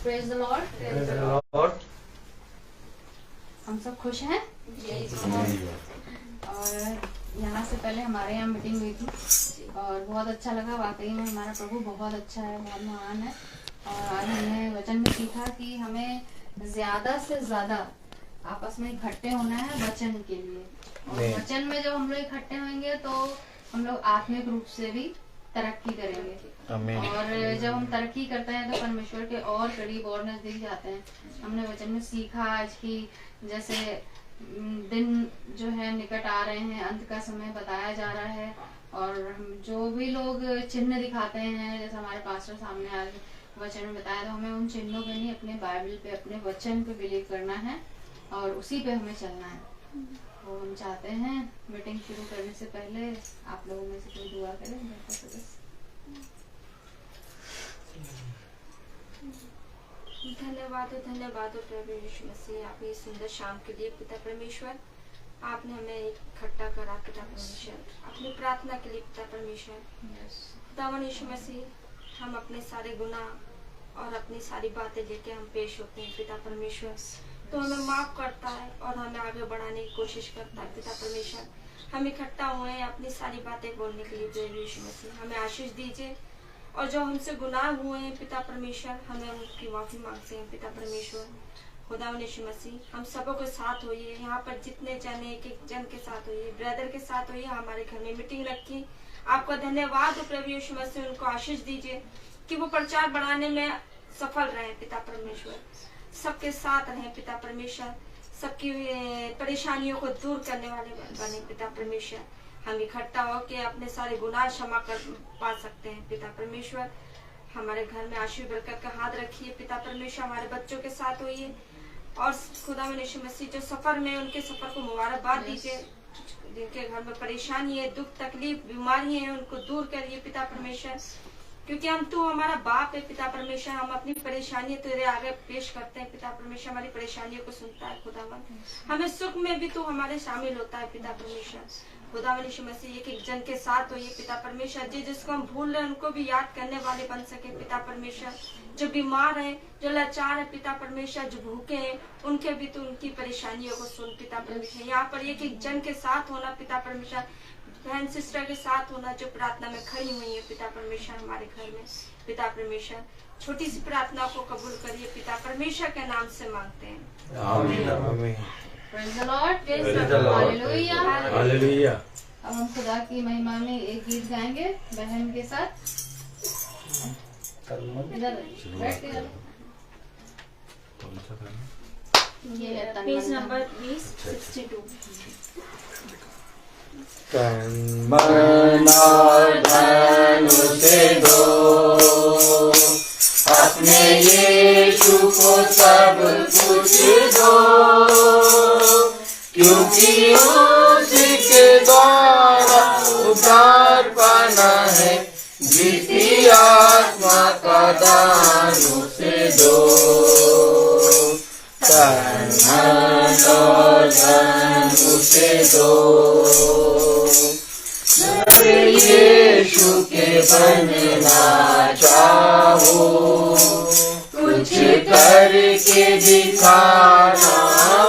Praise the Lord. हम सब खुश हैं और यहाँ से पहले हमारे यहाँ मीटिंग हुई थी और बहुत अच्छा लगा। वाकई में हमारा प्रभु बहुत अच्छा है, बहुत महान है। और आज हमने वचन में सीखा कि हमें ज्यादा से ज्यादा आपस में इकट्ठे होना है वचन के लिए। और वचन में जब हम लोग इकट्ठे होंगे तो हम लोग आत्मिक रूप से भी तरक्की करेंगे। और जब हम तरक्की करते हैं तो परमेश्वर के और करीब और नजदीक जाते हैं। हमने वचन में सीखा आज की जैसे दिन जो है निकट आ रहे हैं, अंत का समय बताया जा रहा है। और हम जो भी लोग चिन्ह दिखाते हैं, जैसे हमारे पास्टर सामने आ रहे वचन में बताया, तो हमें उन चिन्हों पे नहीं, अपने बाइबल पे, अपने वचन पे बिलीव करना है और उसी पे हमें चलना है। तो हम चाहते हैं मीटिंग शुरू करने से पहले आप लोगों में से कोई दुआ करें। धन्यवाद प्रभु यीशु मसीह, आपकी सुंदर शाम के लिए पिता परमेश्वर। आपने हमें इकट्ठा करा पिता परमेश्वर, अपनी प्रार्थना के लिए पिता परमेश्वर। खुदावन यीशु मसीह, हम अपने सारे गुनाह और अपनी सारी बातें लेके हम पेश होते हैं पिता परमेश्वर। तो हमें माफ करता है और हमें आगे बढ़ाने की कोशिश करता है पिता परमेश्वर। हम इकट्ठा हुए हैं अपनी सारी बातें बोलने के लिए प्रभु यीशु मसीह, हमें आशीष दीजिए। और जो हमसे गुनाह हुए हैं पिता परमेश्वर, हमें उनकी माफी मांगते हैं पिता परमेश्वर। खुदावन यीशु मसीह, हम सबों के साथ होइए, यहाँ पर जितने जन एक एक जन के साथ होइए, ब्रदर के साथ होइए। हमारे घर में मीटिंग रखी, आपका धन्यवाद प्रभु यीशु मसीह। उनको आशीष दीजिए कि वो प्रचार बढ़ाने में सफल रहे पिता परमेश्वर। सबके साथ रहे पिता परमेश्वर, सबकी परेशानियों को दूर करने वाले बने पिता परमेश्वर। हम इकट्ठा होकर अपने सारे गुनाह क्षमा कर पा सकते हैं पिता परमेश्वर। हमारे घर में आशीष बरकत का हाथ रखिए पिता परमेश्वर। हमारे बच्चों के साथ होइए और खुदा यीशु मसीह जो सफर में, उनके सफर को मुबारकबाद दीजिए। जिनके घर में परेशानी है, दुख तकलीफ बीमारी है, उनको दूर करिए पिता परमेश्वर। क्योंकि हम तो हमारा बाप है पिता परमेश्वर। हम अपनी परेशानी तेरे आगे पेश करते हैं पिता परमेश्वर। हमारी परेशानियों को सुनता है खुदावन। हमें सुख में भी तो हमारे शामिल होता है पिता परमेश्वर। खुदावन यीशु मसीह, एक एक जन के साथ हो ये पिता परमेश्वर। जिसको हम भूल रहे हैं उनको भी याद करने वाले बन सके पिता परमेश्वर। जो बीमार है, जो लाचार है पिता परमेश्वर, जो भूखे हैं, उनके भी तो उनकी परेशानियों को सुन पिता परमेश्वर। यहाँ पर एक एक जन के साथ होना पिता परमेश्वर, बहन सिस्टर के साथ होना जो प्रार्थना में खड़ी हुई है पिता परमेश्वर हमारे घर में पिता परमेश्वर। छोटी सी प्रार्थना को कबूल करिए पिता परमेश्वर के नाम से मांगते हैं, आमीन। Praise the Lord, Hallelujah, Hallelujah। अब हम खुदा की महिमा में एक गीत गाएंगे बहन के साथ। इधर बैठ के ये है पेज नंबर 2062। तन मन और धन उसे दो, अपने यीशु को सब कुछ दो, क्योंकि उसी के द्वारा उद्धार पाना है। जीती आत्मा का दान उसे दो, तन मन और धन उसे दो, यीशु के बनना चाहो, कुछ करके दिखाना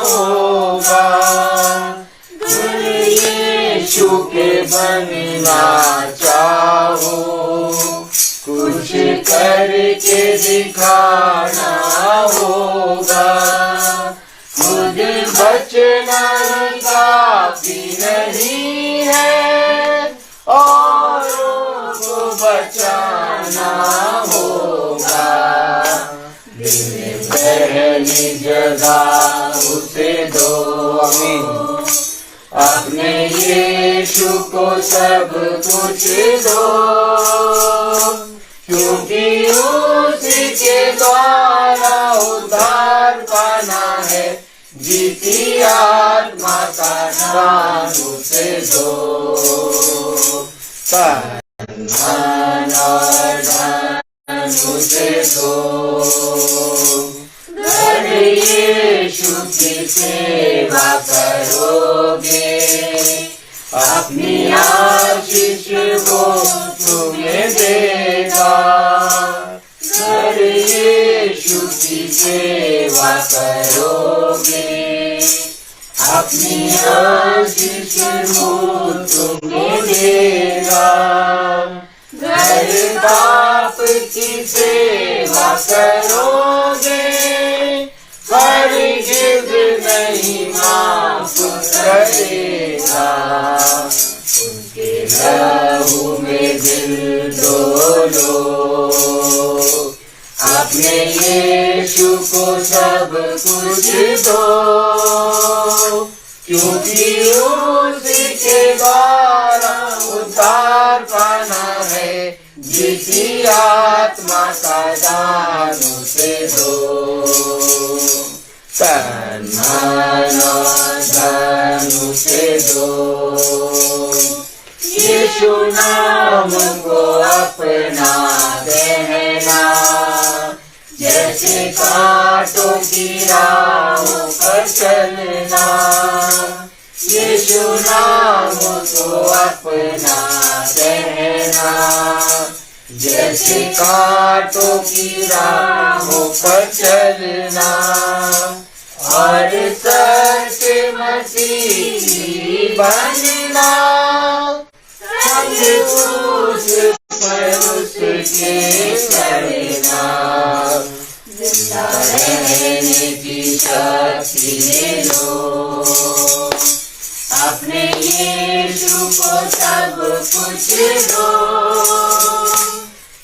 होगा। यीशु के बनना चाहो, कुछ करके दिखाना होगा। खुद बचना काफी नहीं है, औरों को बचाना होगा। पहली जगह उसे दो, आमीन। अपने यीशु को सब कुछ दो, क्योंकि उसी के द्वारा उद्धार पाना है। जीती आत्मा का दान उसे दो, तन मन और धन उसे दो, घर यीशु की सेवा करोगे, अपनी आशीष वो तुम्हें देगा। घर यीशु की सेवा करोगे, अपनी आशीष मुझ तुम्हें देगा। घर बाप की सेवा करोगे, हरगिज़ नहीं माफ करेगा। उनके लहू में दिल डोलो, अपने यीशु को सब कुछ दो, क्योंकि उसके द्वारा उद्धार पाना है। जिसकी आत्मा का दान उसे दो, तन मन धन उसे दो। यीशु नाम को अपना कहना, जैसे कांटों की राहों पर चलना। यीशु नाम को अपना कहना, जैसे कांटों की राहों पर चलना। और सच्चे मसीही बनना, उस पर उसके करना। जिंदा रहने की शक्ति ले लो, अपने यीशु को सब कुछ दो,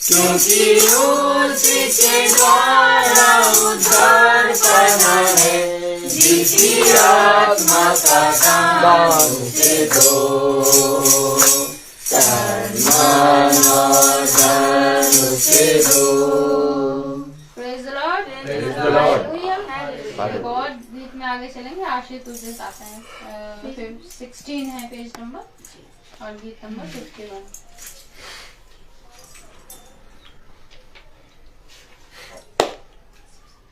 क्योंकि उसके द्वारा उद्धार पाना है। जिसकी आत्मा का दान उसे दो, तन मन धन उसे दो। Praise the Lord. Praise the Lord. एक और गीत में आगे चलेंगे। आशीष तुझे साथ है, 16 है पेज नंबर, और गीत नंबर 51।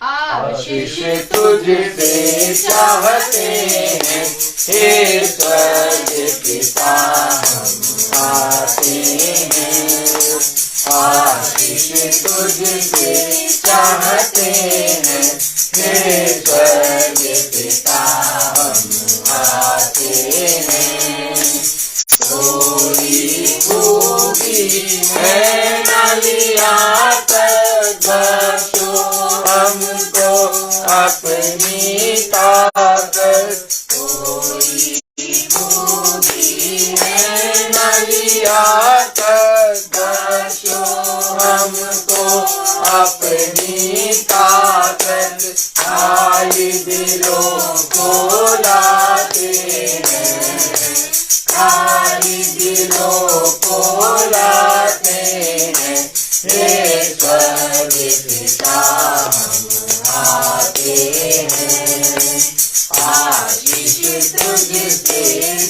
आशीष तुझसे चाहते हैं, हे स्वर्ग पिता हम आते हैं। आशीष तुझसे चाहते हैं, हे स्वर्ग पिता हम आते हैं। थोड़ी खूबी है नालिया तक बख्शो हमको अपनी ताकत। थोड़ी खूबी है नालिया तक बख्शो हमको अपनी ताकत। खाली दिलों को लाते हैं, खाली दिलों को लाते हैं। हे स्वर्ग पिता हम आते हैं। आशीष तुझसे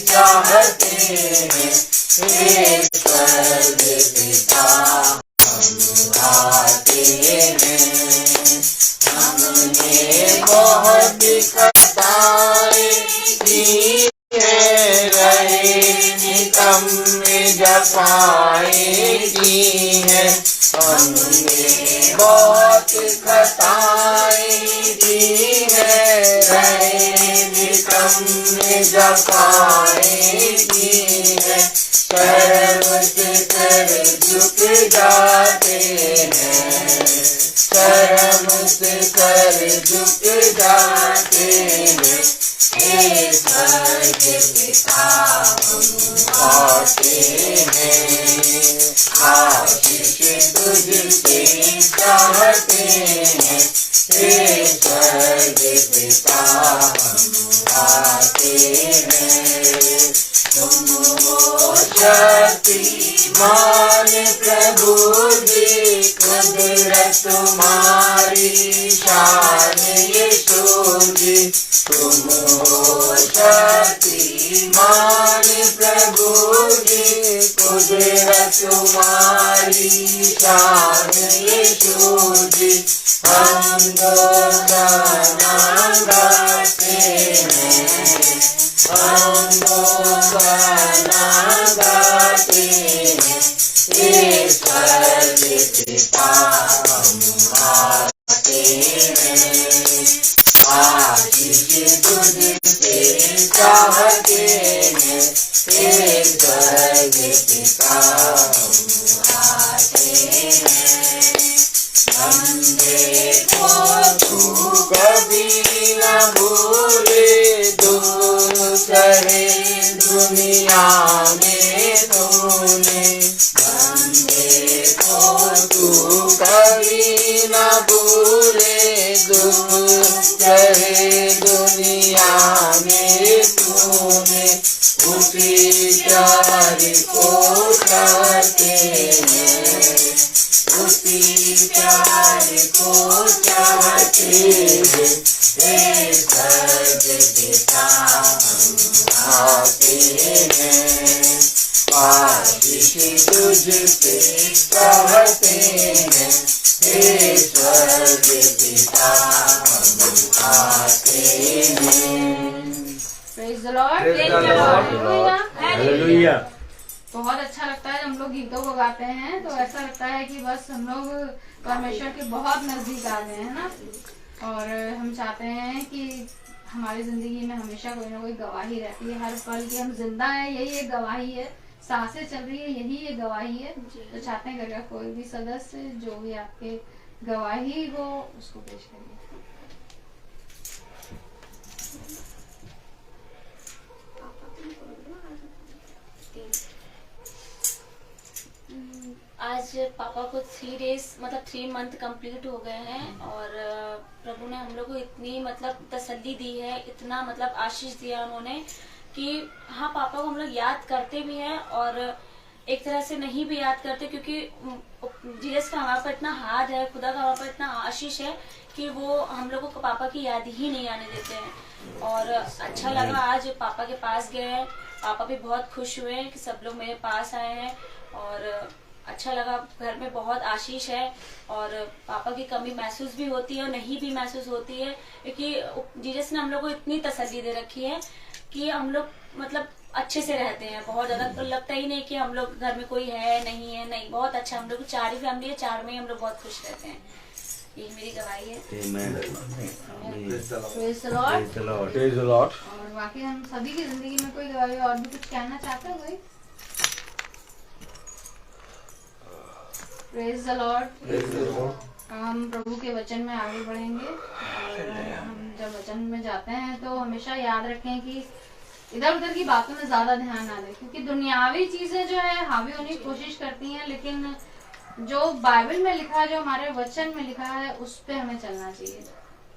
चाहते हैं, हे स्वर्ग पिता हम आते हैं। हमने बहुत खताएं की है, रहे निकम्मे जफाएं की हैं। हमने बहुत खताएं की है, रहे निकम्मे जफाएं की हैं। शर्म से कर झुक जाते हैं, शर्म से कर झुक जाते हैं। हे स्वर्ग पिता हम आते हैं। आशीष तुझसे चाहते हैं, हे स्वर्ग पिता हम आते हैं। तुम हो शक्तिमान प्रभु जी, कुदरत तुम्हारी शान यीशु जी। तुम हो शक्तिमान प्रभु जी, कुदरत तुम्हारी शान यीशु जी। हम दो गाना गाते हैं, हम दो गाना गाते हैं। हे स्वर्ग पिता हम आशीष तुझसे चाहते हैं, हे स्वर्ग पिता हम आते हैं। बंदे को तू कभी न भूले, दुख सहे दुनिया में तूने। बंदे को तू कभी न भूले, दुख सहे दुनिया में तूने। उसी प्यार को चाहते हैं, उसी प्यार को चाहते हैं, हे स्वर्ग पिता हम आते हैं। आशीष तुझसे चाहते हैं, हे स्वर्ग पिता हम आते हैं। Praise the Lord. Praise the Lord. Hallelujah. Hallelujah. बहुत अच्छा लगता है जब हम लोग गीतों को गाते हैं, तो ऐसा लगता है कि बस हम लोग परमेश्वर के बहुत नजदीक आ गए हैं ना। और हम चाहते हैं कि हमारी जिंदगी में हमेशा कोई ना कोई गवाही रहती है, हर पल की हम जिंदा हैं यही एक गवाही है, सांसें चल रही है यही एक गवाही है। तो चाहते हैं घर का कोई भी सदस्य जो भी आपके गवाही हो उसको पेश करिए। आज पापा को 3 डेज मतलब 3 मंथ कंप्लीट हो गए हैं, और प्रभु ने हम लोग को इतनी मतलब तसल्ली दी है, इतना मतलब आशीष दिया उन्होंने कि हाँ, पापा को हम लोग याद करते भी हैं और एक तरह से नहीं भी याद करते, क्योंकि जीसस का हमारे पर इतना हाथ है, खुदा का हमारे पर इतना आशीष है कि वो हम लोगों को पापा की याद ही नहीं आने देते हैं। और अच्छा लगा आज पापा के पास गए हैं, पापा भी बहुत खुश हुए हैं कि सब लोग मेरे पास आए हैं, और अच्छा लगा। घर में बहुत आशीष है और पापा की कमी महसूस भी होती है और नहीं भी महसूस होती है, क्योंकि जीसस ने हम लोग को इतनी तसल्ली दे रखी है कि हम लोग मतलब अच्छे से रहते हैं। बहुत ज्यादा तो लगता ही नहीं कि हम लोग घर में कोई है नहीं है, नहीं, बहुत अच्छा। हम लोग 4 ही फैमिली है, 4 में ही हम लोग बहुत खुश रहते हैं। यही मेरी गवाही है। Praise the Lord. Praise the Lord. और बाकी हम सभी की जिंदगी में कोई गवाही और भी कुछ कहना चाहता है कोई? Praise the Lord. हम प्रभु के वचन में आगे बढ़ेंगे, और हम जब वचन में जाते हैं तो हमेशा याद रखें कि इधर उधर की बातों में ज्यादा ध्यान ना दें, क्योंकि दुनियावी चीजें जो है हावी होने की कोशिश करती हैं, लेकिन जो बाइबल में लिखा है, जो हमारे वचन में लिखा है, उस पे हमें चलना चाहिए,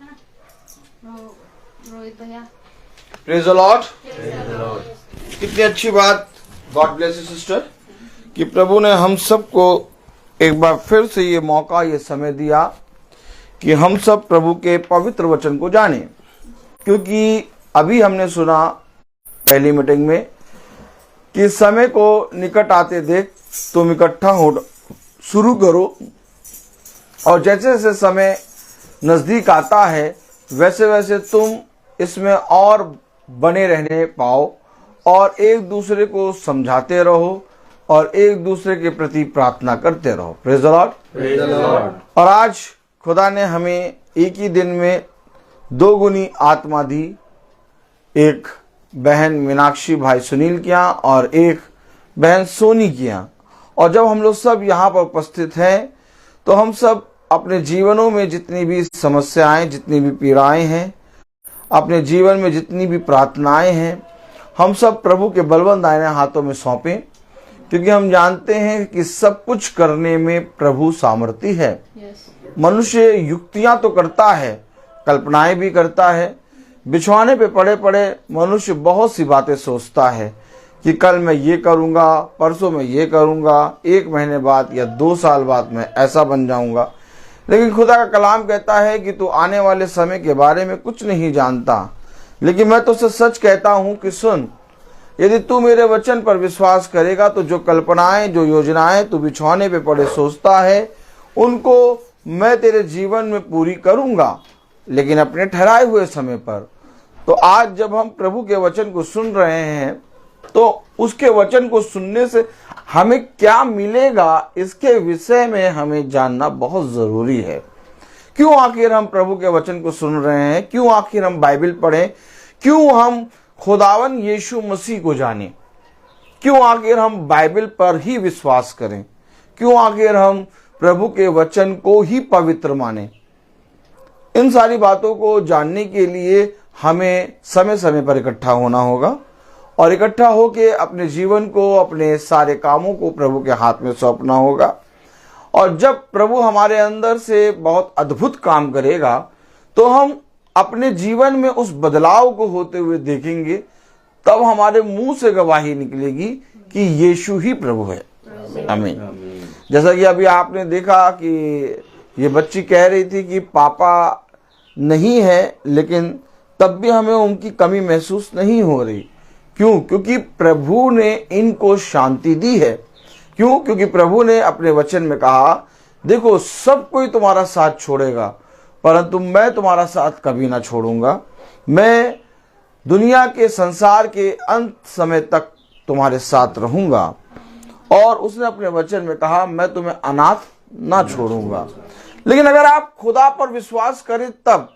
है ना? रोहित भैया। Praise the Lord. कितनी अच्छी बात, गॉड ब्लेस यू सिस्टर, कि प्रभु ने हम सबको एक बार फिर से ये मौका, ये समय दिया कि हम सब प्रभु के पवित्र वचन को जाने। क्योंकि अभी हमने सुना पहली मीटिंग में कि समय को निकट आते देख तुम इकट्ठा हो शुरू करो, और जैसे जैसे समय नजदीक आता है वैसे वैसे तुम इसमें और बने रहने पाओ, और एक दूसरे को समझाते रहो और एक दूसरे के प्रति प्रार्थना करते रहो। Praise the Lord. Praise the Lord. और आज खुदा ने हमें एक ही दिन में 2 गुनी आत्मा दी, एक बहन मीनाक्षी भाई सुनील की यहाँ और एक बहन सोनी की यहाँ। और जब हम लोग सब यहाँ पर उपस्थित हैं तो हम सब अपने जीवनों में जितनी भी समस्याएं, जितनी भी पीड़ाएं हैं, अपने जीवन में जितनी भी प्रार्थनाएं हैं, हम सब प्रभु के बलवंत दाहिने हाथों में सौंपें, क्योंकि हम जानते हैं कि सब कुछ करने में प्रभु सामर्थी है। मनुष्य युक्तियां तो करता है, कल्पनाएं भी करता है, बिछवाने पे पड़े पड़े मनुष्य बहुत सी बातें सोचता है कि कल मैं ये करूंगा, परसों मैं ये करूंगा, 1 महीने बाद या 2 साल बाद मैं ऐसा बन जाऊंगा। लेकिन खुदा का कलाम कहता है कि तू आने वाले समय के बारे में कुछ नहीं जानता, लेकिन मैं तुझसे सच कहता हूं कि सुन, यदि तू मेरे वचन पर विश्वास करेगा तो जो कल्पनाएं, जो योजनाएं तू बिछौने पे पड़े सोचता है, उनको मैं तेरे जीवन में पूरी करूंगा, लेकिन अपने ठहराए हुए समय पर। तो आज जब हम प्रभु के वचन को सुन रहे हैं तो उसके वचन को सुनने से हमें क्या मिलेगा, इसके विषय में हमें जानना बहुत जरूरी है। क्यों आखिर हम प्रभु के वचन को सुन रहे हैं? क्यों आखिर हम बाइबल पढ़ें? क्यों हम खुदावन यीशु मसीह को जानें? क्यों आखिर हम बाइबल पर ही विश्वास करें? क्यों आखिर हम प्रभु के वचन को ही पवित्र माने? इन सारी बातों को जानने के लिए हमें समय समय पर इकट्ठा होना होगा और इकट्ठा होके अपने जीवन को, अपने सारे कामों को प्रभु के हाथ में सौंपना होगा। और जब प्रभु हमारे अंदर से बहुत अद्भुत काम करेगा तो हम अपने जीवन में उस बदलाव को होते हुए देखेंगे। तब हमारे मुंह से गवाही निकलेगी कि यीशु ही प्रभु है। आमीन। जैसा कि अभी आपने देखा कि ये बच्ची कह रही थी कि पापा नहीं है, लेकिन तब भी हमें उनकी कमी महसूस नहीं हो रही। क्यों? क्योंकि प्रभु ने इनको शांति दी है। क्यों? क्योंकि प्रभु ने अपने वचन में कहा, देखो सब कोई तुम्हारा साथ छोड़ेगा परंतु मैं तुम्हारा साथ कभी ना छोड़ूंगा। मैं दुनिया के, संसार के अंत समय तक तुम्हारे साथ रहूंगा। और उसने अपने वचन में कहा, मैं तुम्हें अनाथ ना छोड़ूंगा। लेकिन अगर आप खुदा पर विश्वास करें तब,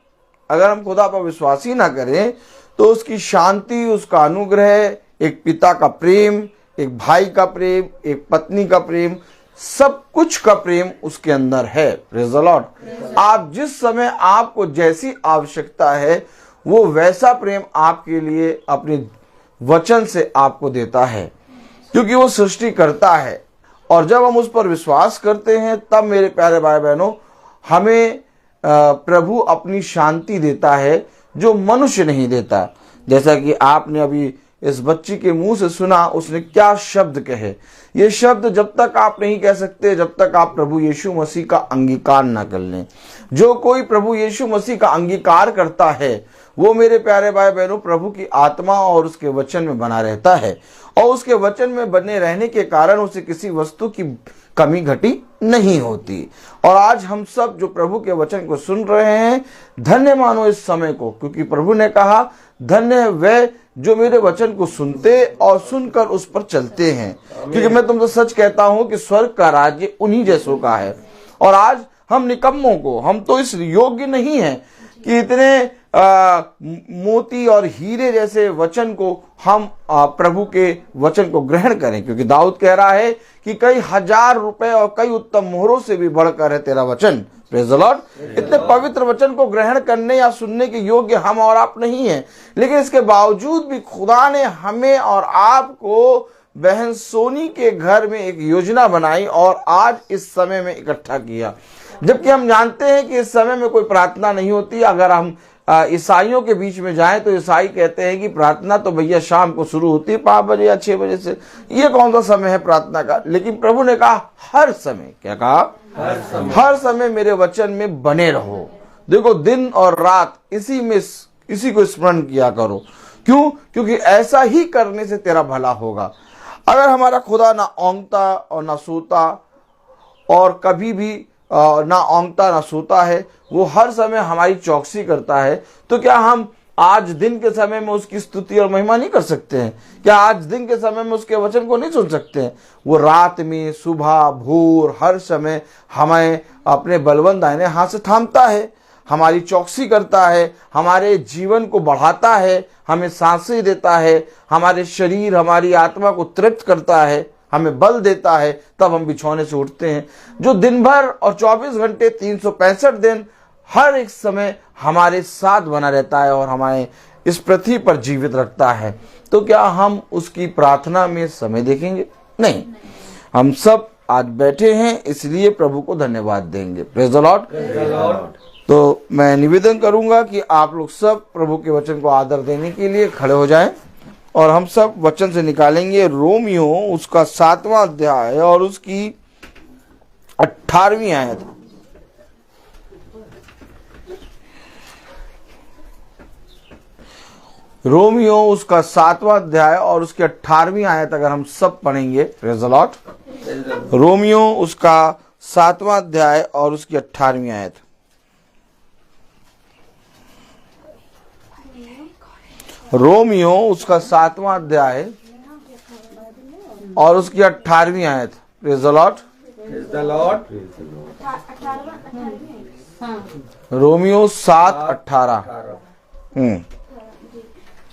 अगर हम खुदा पर विश्वास ही ना करें तो उसकी शांति, उसका अनुग्रह, एक पिता का प्रेम, एक भाई का प्रेम, एक पत्नी का प्रेम, सब कुछ का प्रेम उसके अंदर है। Praise the Lord. आप जिस समय आपको जैसी आवश्यकता है वो वैसा प्रेम आपके लिए अपने वचन से आपको देता है, क्योंकि वो सृष्टि करता है। और जब हम उस पर विश्वास करते हैं तब मेरे प्यारे भाई बहनों हमें प्रभु अपनी शांति देता है जो मनुष्य नहीं देता। जैसा कि आपने अभी इस बच्ची के मुंह से सुना, उसने क्या शब्द कहे। ये शब्द जब तक आप नहीं कह सकते जब तक आप प्रभु यीशु मसीह का अंगीकार ना कर लें। जो कोई प्रभु यीशु मसीह का अंगीकार करता है वो मेरे प्यारे भाई बहनों प्रभु की आत्मा और उसके वचन में बना रहता है, और उसके वचन में बने रहने के कारण उसे किसी वस्तु की कमी घटी नहीं होती। और आज हम सब जो प्रभु के वचन को सुन रहे हैं, धन्य मानो इस समय को, क्योंकि प्रभु ने कहा, धन्य है वे जो मेरे वचन को सुनते और सुनकर उस पर चलते हैं। क्योंकि मैं तुमसे सच कहता हूं कि स्वर्ग का राज्य उन्हीं जैसों का है। और आज हम निकम्मों को, हम तो इस योग्य नहीं है कि इतने मोती और हीरे जैसे वचन को हम प्रभु के वचन को ग्रहण करें, क्योंकि दाऊद कह रहा है कि कई हजार रुपए और कई उत्तम मोहरों से भी बढ़कर है तेरा वचन। Praise the Lord. इतने पवित्र वचन को ग्रहण करने या सुनने के योग्य हम और आप नहीं हैं, लेकिन इसके बावजूद भी खुदा ने हमें और आपको बहन सोनी के घर में एक योजना बनाई और आज इस समय में इकट्ठा किया। जबकि हम जानते हैं कि इस समय में कोई प्रार्थना नहीं होती। अगर हम ईसाइयों के बीच में जाएं तो ईसाई कहते हैं कि प्रार्थना तो भैया शाम को शुरू होती है 5 बजे या 6 बजे से, ये कौन सा समय है प्रार्थना का। लेकिन प्रभु ने कहा हर समय, क्या कहा? हर समय मेरे वचन में बने रहो। देखो दिन और रात इसी को स्मरण किया करो। क्यों? क्योंकि ऐसा ही करने से तेरा भला होगा। अगर हमारा खुदा ना औंगता और ना सोता, और कभी भी ना औंगता ना सोता है, वो हर समय हमारी चौकसी करता है, तो क्या हम आज दिन के समय में उसकी स्तुति और महिमा नहीं कर सकते हैं? क्या आज दिन के समय में उसके वचन को नहीं सुन सकते हैं? वो रात में, सुबह, भोर, हर समय हमें अपने बलवंत दाहिने हाथ से थामता है, हमारी चौकसी करता है, हमारे जीवन को बढ़ाता है, हमें सांसें देता है, हमारे शरीर, हमारी आत्मा को तृप्त करता है, हमें बल देता है, तब हम बिछौने से उठते हैं। जो दिन भर और 24 घंटे 365 दिन हर एक समय हमारे साथ बना रहता है और हमारे इस पृथ्वी पर जीवित रखता है, तो क्या हम उसकी प्रार्थना में समय देखेंगे? नहीं। हम सब आज बैठे हैं इसलिए प्रभु को धन्यवाद देंगे। Praise the Lord. तो मैं निवेदन करूंगा कि आप लोग सब प्रभु के वचन को आदर देने के लिए खड़े हो जाएं और हम सब वचन से निकालेंगे रोमियो उसका 7वां अध्याय और उसकी 18वीं आयत। रोमियो उसका 7वां अध्याय और उसकी 18वीं आयत अगर हम सब पढ़ेंगे। Praise the Lord. रोमियो उसका 7वां अध्याय और उसकी 18वीं आयत। रोमियो उसका 7वां अध्याय और उसकी 18वीं आयत। Praise the Lord. हाँ, रोमियो 7:18।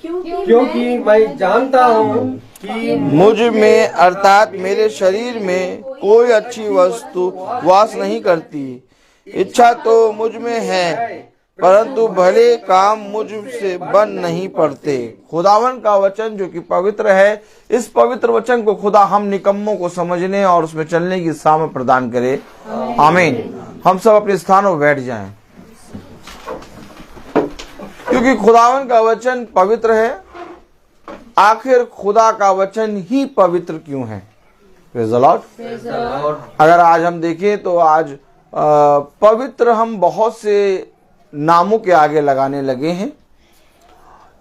क्योंकि मैं जानता हूँ कि मुझ में अर्थात मेरे शरीर में कोई अच्छी वस्तु वास नहीं करती। इच्छा तो मुझ में है, परंतु भले काम मुझ से बन नहीं पड़ते। खुदावन का वचन जो कि पवित्र है, इस पवित्र वचन को खुदा हम निकम्मों को समझने और उसमें चलने की सामर्थ प्रदान करे। आमीन। हम सब अपने स्थानों पर बैठ जाएं, क्योंकि खुदावन का वचन पवित्र है। आखिर खुदा का वचन ही पवित्र क्यों है? Praise the Lord. अगर आज हम देखें तो आज पवित्र हम बहुत से नामों के आगे लगाने लगे हैं,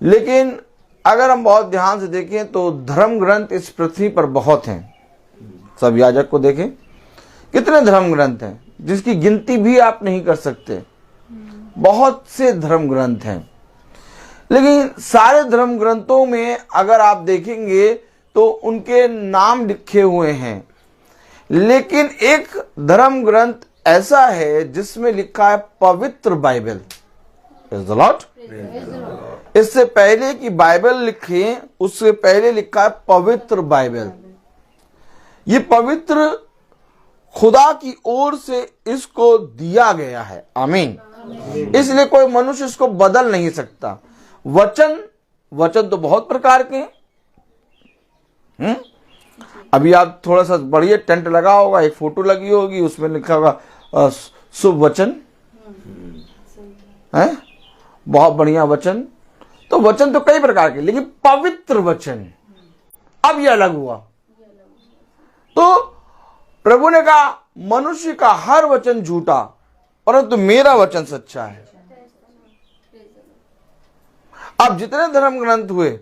लेकिन अगर हम बहुत ध्यान से देखें तो धर्म ग्रंथ इस पृथ्वी पर बहुत हैं। सब याजक को देखें, कितने धर्म ग्रंथ हैं जिसकी गिनती भी आप नहीं कर सकते। बहुत से धर्म ग्रंथ हैं, लेकिन सारे धर्म ग्रंथों में अगर आप देखेंगे तो उनके नाम लिखे हुए हैं, लेकिन एक धर्म ग्रंथ ऐसा है जिसमें लिखा है पवित्र बाइबल। Praise the Lord. इससे पहले कि बाइबल लिखे, उससे पहले लिखा है पवित्र बाइबल। ये पवित्र खुदा की ओर से इसको दिया गया है। आमीन। इसलिए कोई मनुष्य इसको बदल नहीं सकता। वचन तो बहुत प्रकार के हैं। अभी आप थोड़ा सा बढ़िया टेंट लगा होगा, एक फोटो लगी होगी, उसमें लिखा होगा शुभ वचन है, बहुत बढ़िया वचन। तो वचन तो कई प्रकार के, लेकिन पवित्र वचन अब ये अलग हुआ। तो प्रभु ने कहा मनुष्य का हर वचन झूठा, परंतु मेरा वचन सच्चा है। अब जितने धर्म ग्रंथ हुए,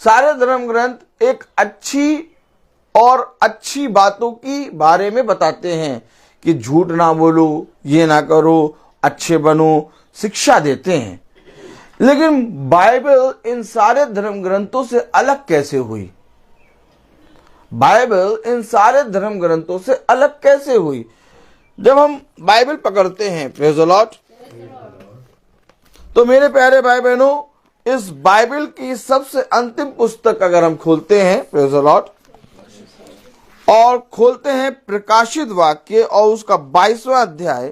सारे धर्म ग्रंथ एक अच्छी और अच्छी बातों की बारे में बताते हैं कि झूठ ना बोलो, ये ना करो, अच्छे बनो, शिक्षा देते हैं। लेकिन बाइबल इन सारे धर्म ग्रंथों से अलग कैसे हुई? बाइबल इन सारे धर्म ग्रंथों से अलग कैसे हुई? जब हम बाइबल पकड़ते हैं, प्रेज़ द लॉर्ड, तो मेरे प्यारे भाई बहनों, इस बाइबल की सबसे अंतिम पुस्तक अगर हम खोलते हैं, प्रेज़ द लॉर्ड, और खोलते हैं प्रकाशित वाक्य और उसका 22वां अध्याय,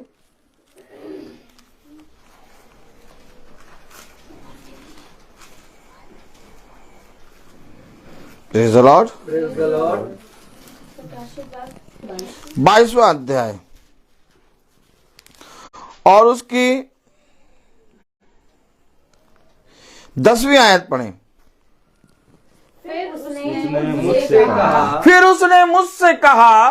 प्रेज़ द लॉर्ड, 22वां अध्याय और उसकी 10वीं आयत पढ़ें। फिर उसने मुझसे कहा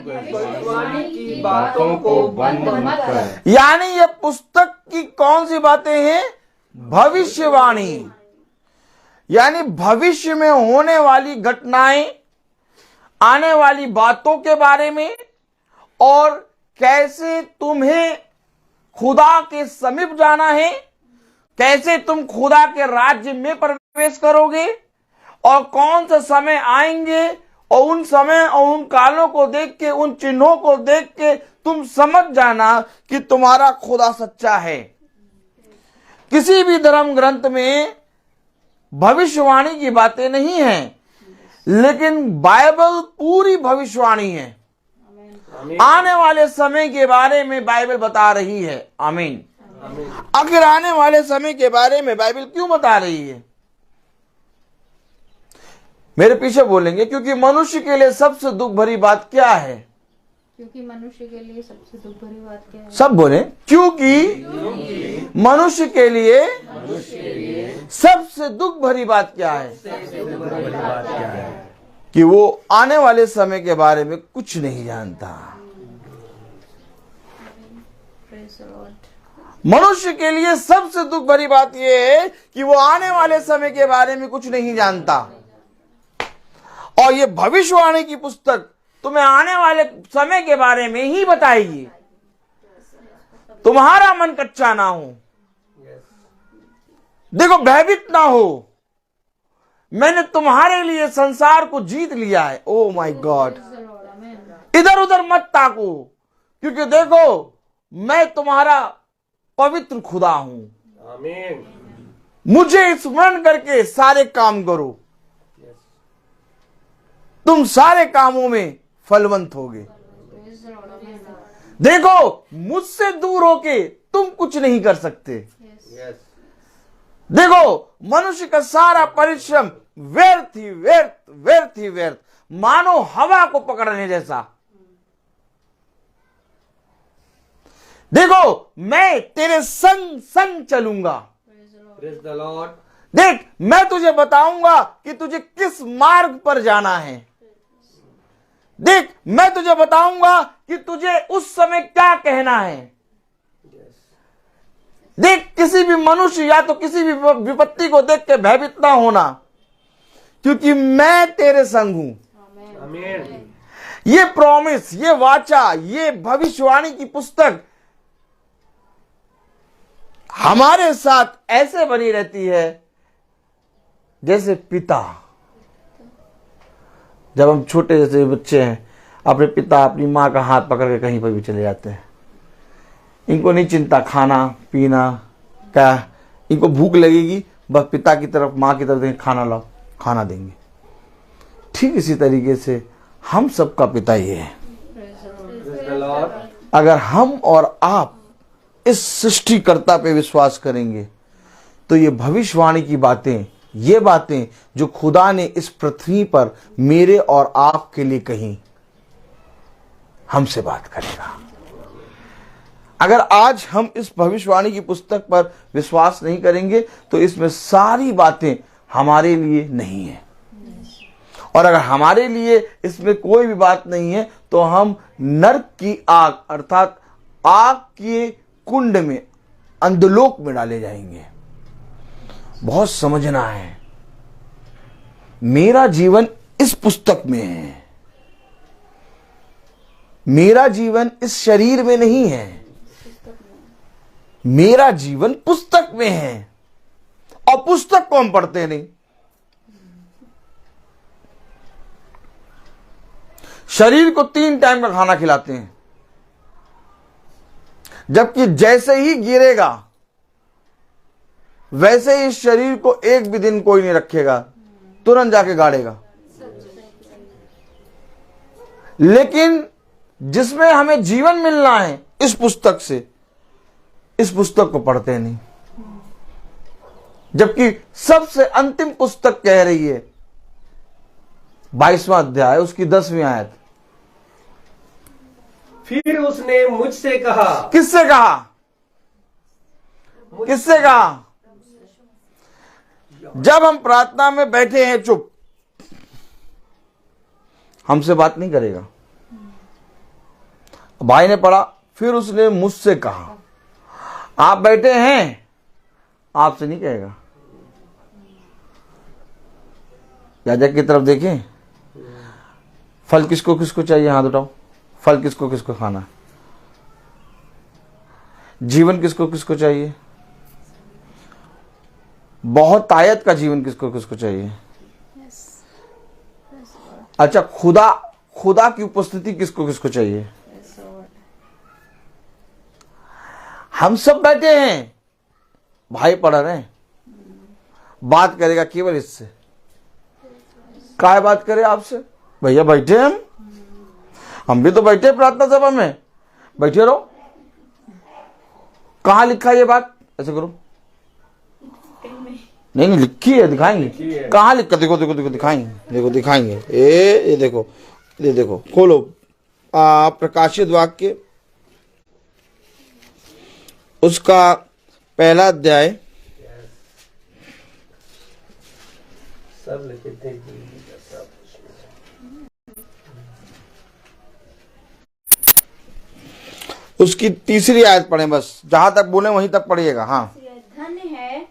भविष्यवाणी की बातों को बंद मत कर। यानी ये पुस्तक की कौन सी बातें हैं? भविष्यवाणी, यानी भविष्य में होने वाली घटनाएं, आने वाली बातों के बारे में, और कैसे तुम्हें खुदा के समीप जाना है, कैसे तुम खुदा के राज्य में प्रवेश करोगे, और कौन से समय आएंगे, और उन समय और उन कालों को देख के, उन चिन्हों को देख के तुम समझ जाना कि तुम्हारा खुदा सच्चा है। किसी भी धर्म ग्रंथ में भविष्यवाणी की बातें नहीं हैं, लेकिन बाइबल पूरी भविष्यवाणी है। आने वाले समय के बारे में बाइबल बता रही है। आमीन। आखिर आने वाले समय के बारे में बाइबल क्यों बता रही है? मेरे पीछे बोलेंगे, क्योंकि मनुष्य के लिए सबसे दुख भरी बात क्या है? क्योंकि मनुष्य के लिए सबसे दुख भरी बात क्या है? सब बोले, क्योंकि मनुष्य के लिए सबसे दुख भरी बात क्या है? कि वो आने वाले समय के बारे में कुछ नहीं जानता। मनुष्य के लिए सबसे दुख भरी बात यह है कि वो आने वाले समय के बारे में कुछ नहीं जानता। और ये भविष्यवाणी की पुस्तक तुम्हें आने वाले समय के बारे में ही बताएगी, तुम्हारा मन कच्चा ना हो, देखो भयभीत ना हो। मैंने तुम्हारे लिए संसार को जीत लिया है। ओ माय गॉड, इधर उधर मत ताको, क्योंकि देखो मैं तुम्हारा पवित्र खुदा हूं। आमीन। मुझे स्मरण करके सारे काम करो, तुम सारे कामों में फलवंत होगे। देखो, मुझसे दूर होके तुम कुछ नहीं कर सकते। यस। देखो, मनुष्य का सारा परिश्रम व्यर्थ ही व्यर्थ, व्यर्थ ही व्यर्थ, मानो हवा को पकड़ने जैसा। देखो, मैं तेरे संग संग चलूंगा। Praise the Lord. देख, मैं तुझे बताऊंगा कि तुझे किस मार्ग पर जाना है। देख, मैं तुझे बताऊंगा कि तुझे उस समय क्या कहना है। देख, किसी भी मनुष्य या तो किसी भी विपत्ति को देख के भयभीत ना होना, क्योंकि मैं तेरे संग हूं। आमीन। ये प्रॉमिस, ये वाचा, ये भविष्यवाणी की पुस्तक हमारे साथ ऐसे बनी रहती है जैसे पिता, जब हम छोटे जैसे बच्चे हैं, अपने पिता अपनी माँ का हाथ पकड़ के कहीं पर भी चले जाते हैं। इनको नहीं चिंता खाना पीना क्या, इनको भूख लगेगी बस पिता की तरफ, माँ की तरफ देंगे, खाना लाओ, खाना देंगे। ठीक इसी तरीके से हम सबका पिता ये है। Praise the Lord. अगर हम और आप इस सृष्टिकर्ता पे विश्वास करेंगे तो ये भविष्यवाणी की बातें, ये बातें जो खुदा ने इस पृथ्वी पर मेरे और आपके लिए कही, हमसे बात करेगा। अगर आज हम इस भविष्यवाणी की पुस्तक पर विश्वास नहीं करेंगे तो इसमें सारी बातें हमारे लिए नहीं है, और अगर हमारे लिए इसमें कोई भी बात नहीं है तो हम नरक की आग अर्थात आग के कुंड में, अंधलोक में डाले जाएंगे। बहुत समझना है, मेरा जीवन इस पुस्तक में है, मेरा जीवन इस शरीर में नहीं है, मेरा जीवन पुस्तक में है। और पुस्तक को हम पढ़ते नहीं। शरीर को 3 टाइम का खाना खिलाते हैं, जबकि जैसे ही गिरेगा वैसे ही इस शरीर को एक भी दिन कोई नहीं रखेगा, तुरंत जाके गाड़ेगा। लेकिन जिसमें हमें जीवन मिलना है इस पुस्तक से, इस पुस्तक को पढ़ते नहीं, जबकि सबसे अंतिम पुस्तक कह रही है 22वां अध्याय उसकी 10वीं आयत, फिर उसने मुझसे कहा। किससे कहा? किससे कहा? जब हम प्रार्थना में बैठे हैं चुप, हमसे बात नहीं करेगा। भाई ने पढ़ा, फिर उसने मुझसे कहा। आप बैठे हैं, आपसे नहीं कहेगा। याजक की तरफ देखें, फल किसको किसको चाहिए, हाथ उठाओ। फल किसको किसको खाना, जीवन किसको किसको चाहिए, बहुत आयत का जीवन किसको किसको चाहिए। अच्छा, खुदा की उपस्थिति किसको किसको चाहिए। हम सब बैठे हैं, भाई पढ़ रहे हैं, बात करेगा केवल इससे। काय बात करे आपसे? भैया बैठे हम भी तो बैठे प्रार्थना सभा में, बैठे रहो। कहाँ लिखा ये बात? ऐसे करो, नहीं लिखी है, दिखाएंगे। कहाँ लिखा? देखो देखो देखो, दिखाएंगे, देखो दिखाएंगे। ये देखो, ये देखो, खोलो प्रकाशित वाक्य उसका 1 अध्याय, सब लिखे थे। उसकी 3री आयत पढ़े, बस जहां तक बोले वहीं तक पढ़िएगा। हाँ, धन्य है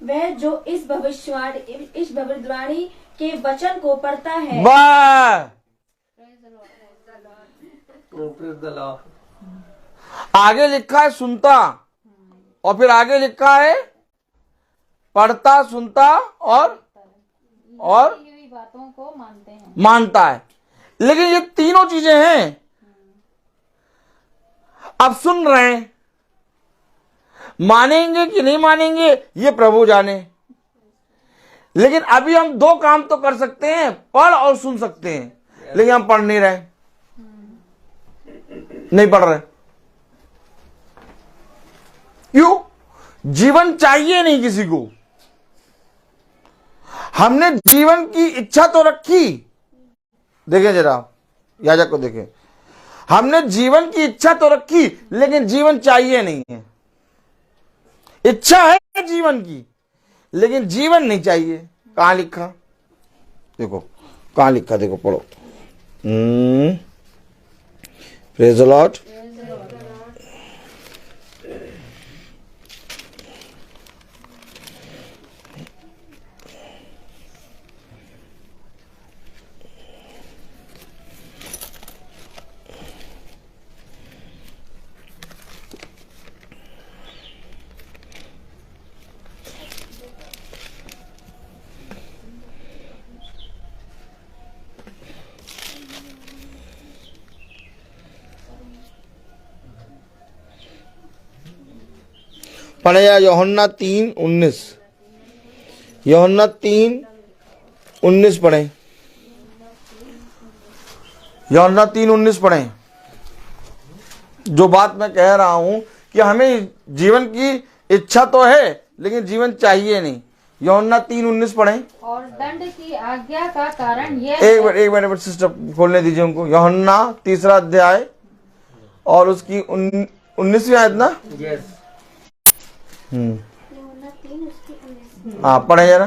वह जो इस भविष्यवाणी के वचन को पढ़ता है। Praise the Lord. आगे लिखा है सुनता, और फिर आगे लिखा है पढ़ता, सुनता और ये बातों को मानता है। लेकिन ये तीनों चीजें हैं। अब सुन रहे हैं, मानेंगे कि नहीं मानेंगे ये प्रभु जाने, लेकिन अभी हम दो काम तो कर सकते हैं, पढ़ और सुन सकते हैं, लेकिन हम पढ़ नहीं रहे, नहीं पढ़ रहे। क्यों? जीवन चाहिए नहीं किसी को। हमने जीवन की इच्छा तो रखी, देखें जरा याजक को देखें, हमने जीवन की इच्छा तो रखी, लेकिन जीवन चाहिए नहीं है। इच्छा है जीवन की, लेकिन जीवन नहीं चाहिए। कहां लिखा? देखो कहां लिखा, देखो पढ़ो। Praise the Lord. पढ़े यूहन्ना 3:19, यूहन्ना 3:19 पढ़े, यूहन्ना 3:19 पढ़े। जो बात मैं कह रहा हूं कि हमें जीवन की इच्छा तो है, लेकिन जीवन चाहिए नहीं। यूहन्ना 3:19 पढ़े। और दंड की आज्ञा का कारण यह एक मिनट सिस्टर खोलने दीजिए उनको। यूहन्ना 3 अध्याय और उसकी 19वीं आयत ना। हाँ पढ़े जरा।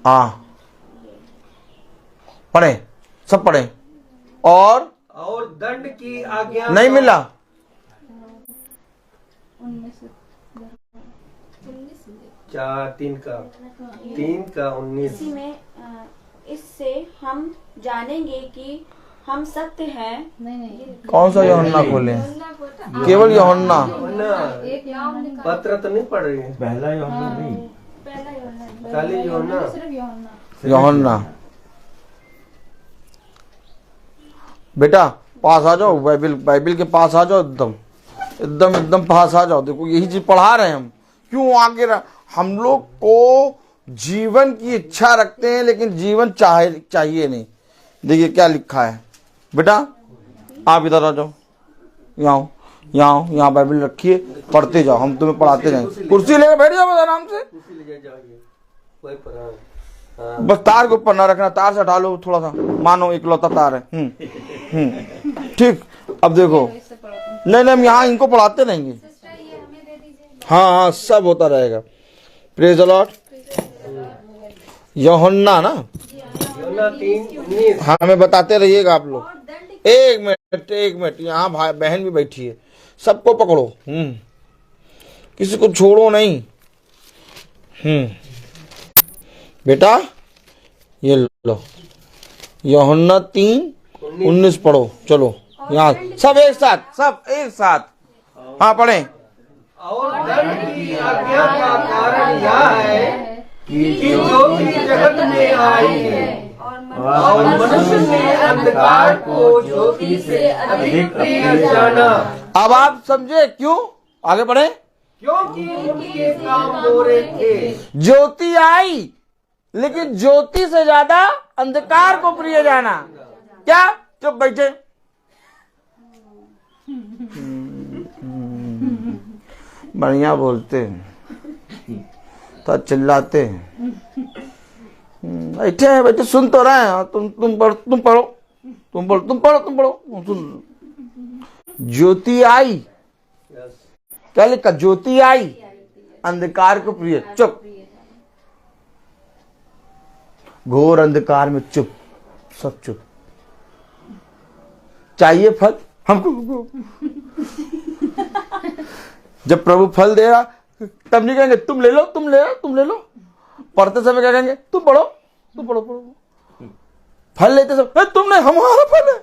हाँ पढ़े, सब पढ़े। और दंड की आज्ञा नहीं मिला। 3:19 इसी में इससे हम जानेंगे कि हम सत्य हैं। नहीं कौन सा यूहन्ना खोले? केवल यूहन्ना। एक नाम लिखा, पत्र तो नहीं पढ़ रही है। पहला यूहन्ना नहीं, खाली यूहन्ना। सिर्फ यूहन्ना। यूहन्ना। बेटा पास आ जाओ, बाइबिल के पास आ जाओ, एकदम पास आ जाओ। देखो यही चीज पढ़ा रहे हैं हम। क्यों आगे हम लोग को जीवन की इच्छा रखते हैं, लेकिन जीवन चाहिए नहीं। देखिए क्या लिखा है बेटा, आप इधर आ जाओ, यहाँ बाइबिल रखिए, पढ़ते जाओ, हम तुम्हें पढ़ाते जाएंगे। कुर्सी लेकर बैठ जाओ बस आराम से, बस तार के ऊपर ना रखना, तार से हटा लो थोड़ा सा, मानो इकलौता तार है। ठीक। अब देखो, नहीं हम यहाँ इनको पढ़ाते रहेंगे। हाँ सब होता रहेगा। Praise the Lord. यूहन्ना ना, यूहन्ना 3:19। हाँ हमें बताते रहिएगा आप लोग। एक मिनट यहाँ भाई बहन भी बैठी है, सबको पकड़ो। किसी को छोड़ो नहीं। बेटा ये लो, यूहन्ना 3:19 पढ़ो। चलो यहाँ सब एक साथ। हाँ पढ़े। और दंड की आज्ञा का कारण यह है कि ज्योति जगत में आई है और मनुष्य ने अंधकार को ज्योति से अधिक प्रिय जाना। अब आप समझे क्यों? आगे बढ़े। क्योंकि उनके काम बुरे थे। ज्योति आई, लेकिन ज्योति से ज्यादा अंधकार को प्रिय जाना। क्या? चुप बैठे। बढ़िया बोलते तो चिल्लाते बैठे हैं, बैठे सुन तो रहे हैं। तुम पढ़ो। सुन। ज्योति आई, क्या लिखा? ज्योति आई, अंधकार को प्रिय। चुप। घोर अंधकार में चुप, सब चुप। चाहिए फल हमको। जब प्रभु फल दे रहा तब नहीं कहेंगे तुम ले लो। पढ़ते समय क्या कहेंगे? तुम पढ़ो। फल लेते समय तुम नहीं, हमारा फल है,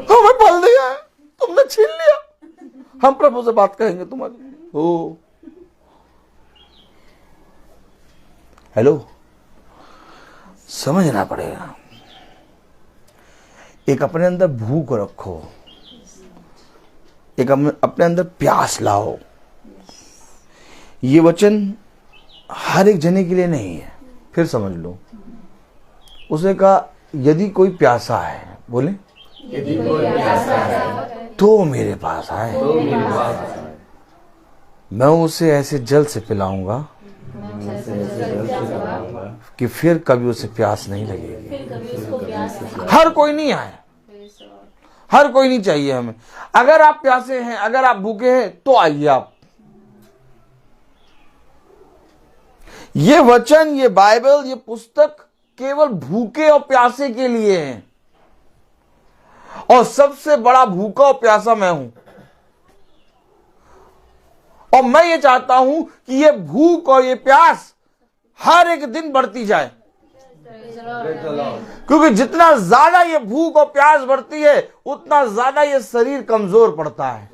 हमें फल दिया है, तुमने छीन लिया। हम प्रभु से बात कहेंगे तुम्हारी। ओ हेलो, समझना पड़ेगा। एक अपने अंदर भूख रखो, एक अपने अंदर प्यास लाओ। ये वचन हर एक जने के लिए नहीं है, फिर समझ लो। उसने कहा यदि कोई प्यासा है, बोले यदि कोई प्यासा है तो मेरे पास आए, तो मेरे पास आए। मैं उसे ऐसे जल से पिलाऊंगा कि फिर कभी उसे प्यास नहीं लगेगी। फिर कभी उसको प्यास नहीं। हर कोई नहीं आए, हर कोई नहीं चाहिए हमें। अगर आप प्यासे हैं, अगर आप भूखे हैं तो आइए आप। ये वचन, ये बाइबल, ये पुस्तक केवल भूखे और प्यासे के लिए है, और सबसे बड़ा भूखा और प्यासा मैं हूं। और मैं ये चाहता हूं कि ये भूख और ये प्यास हर एक दिन बढ़ती जाए, क्योंकि जितना ज्यादा ये भूख और प्यास बढ़ती है उतना ज्यादा ये शरीर कमजोर पड़ता है।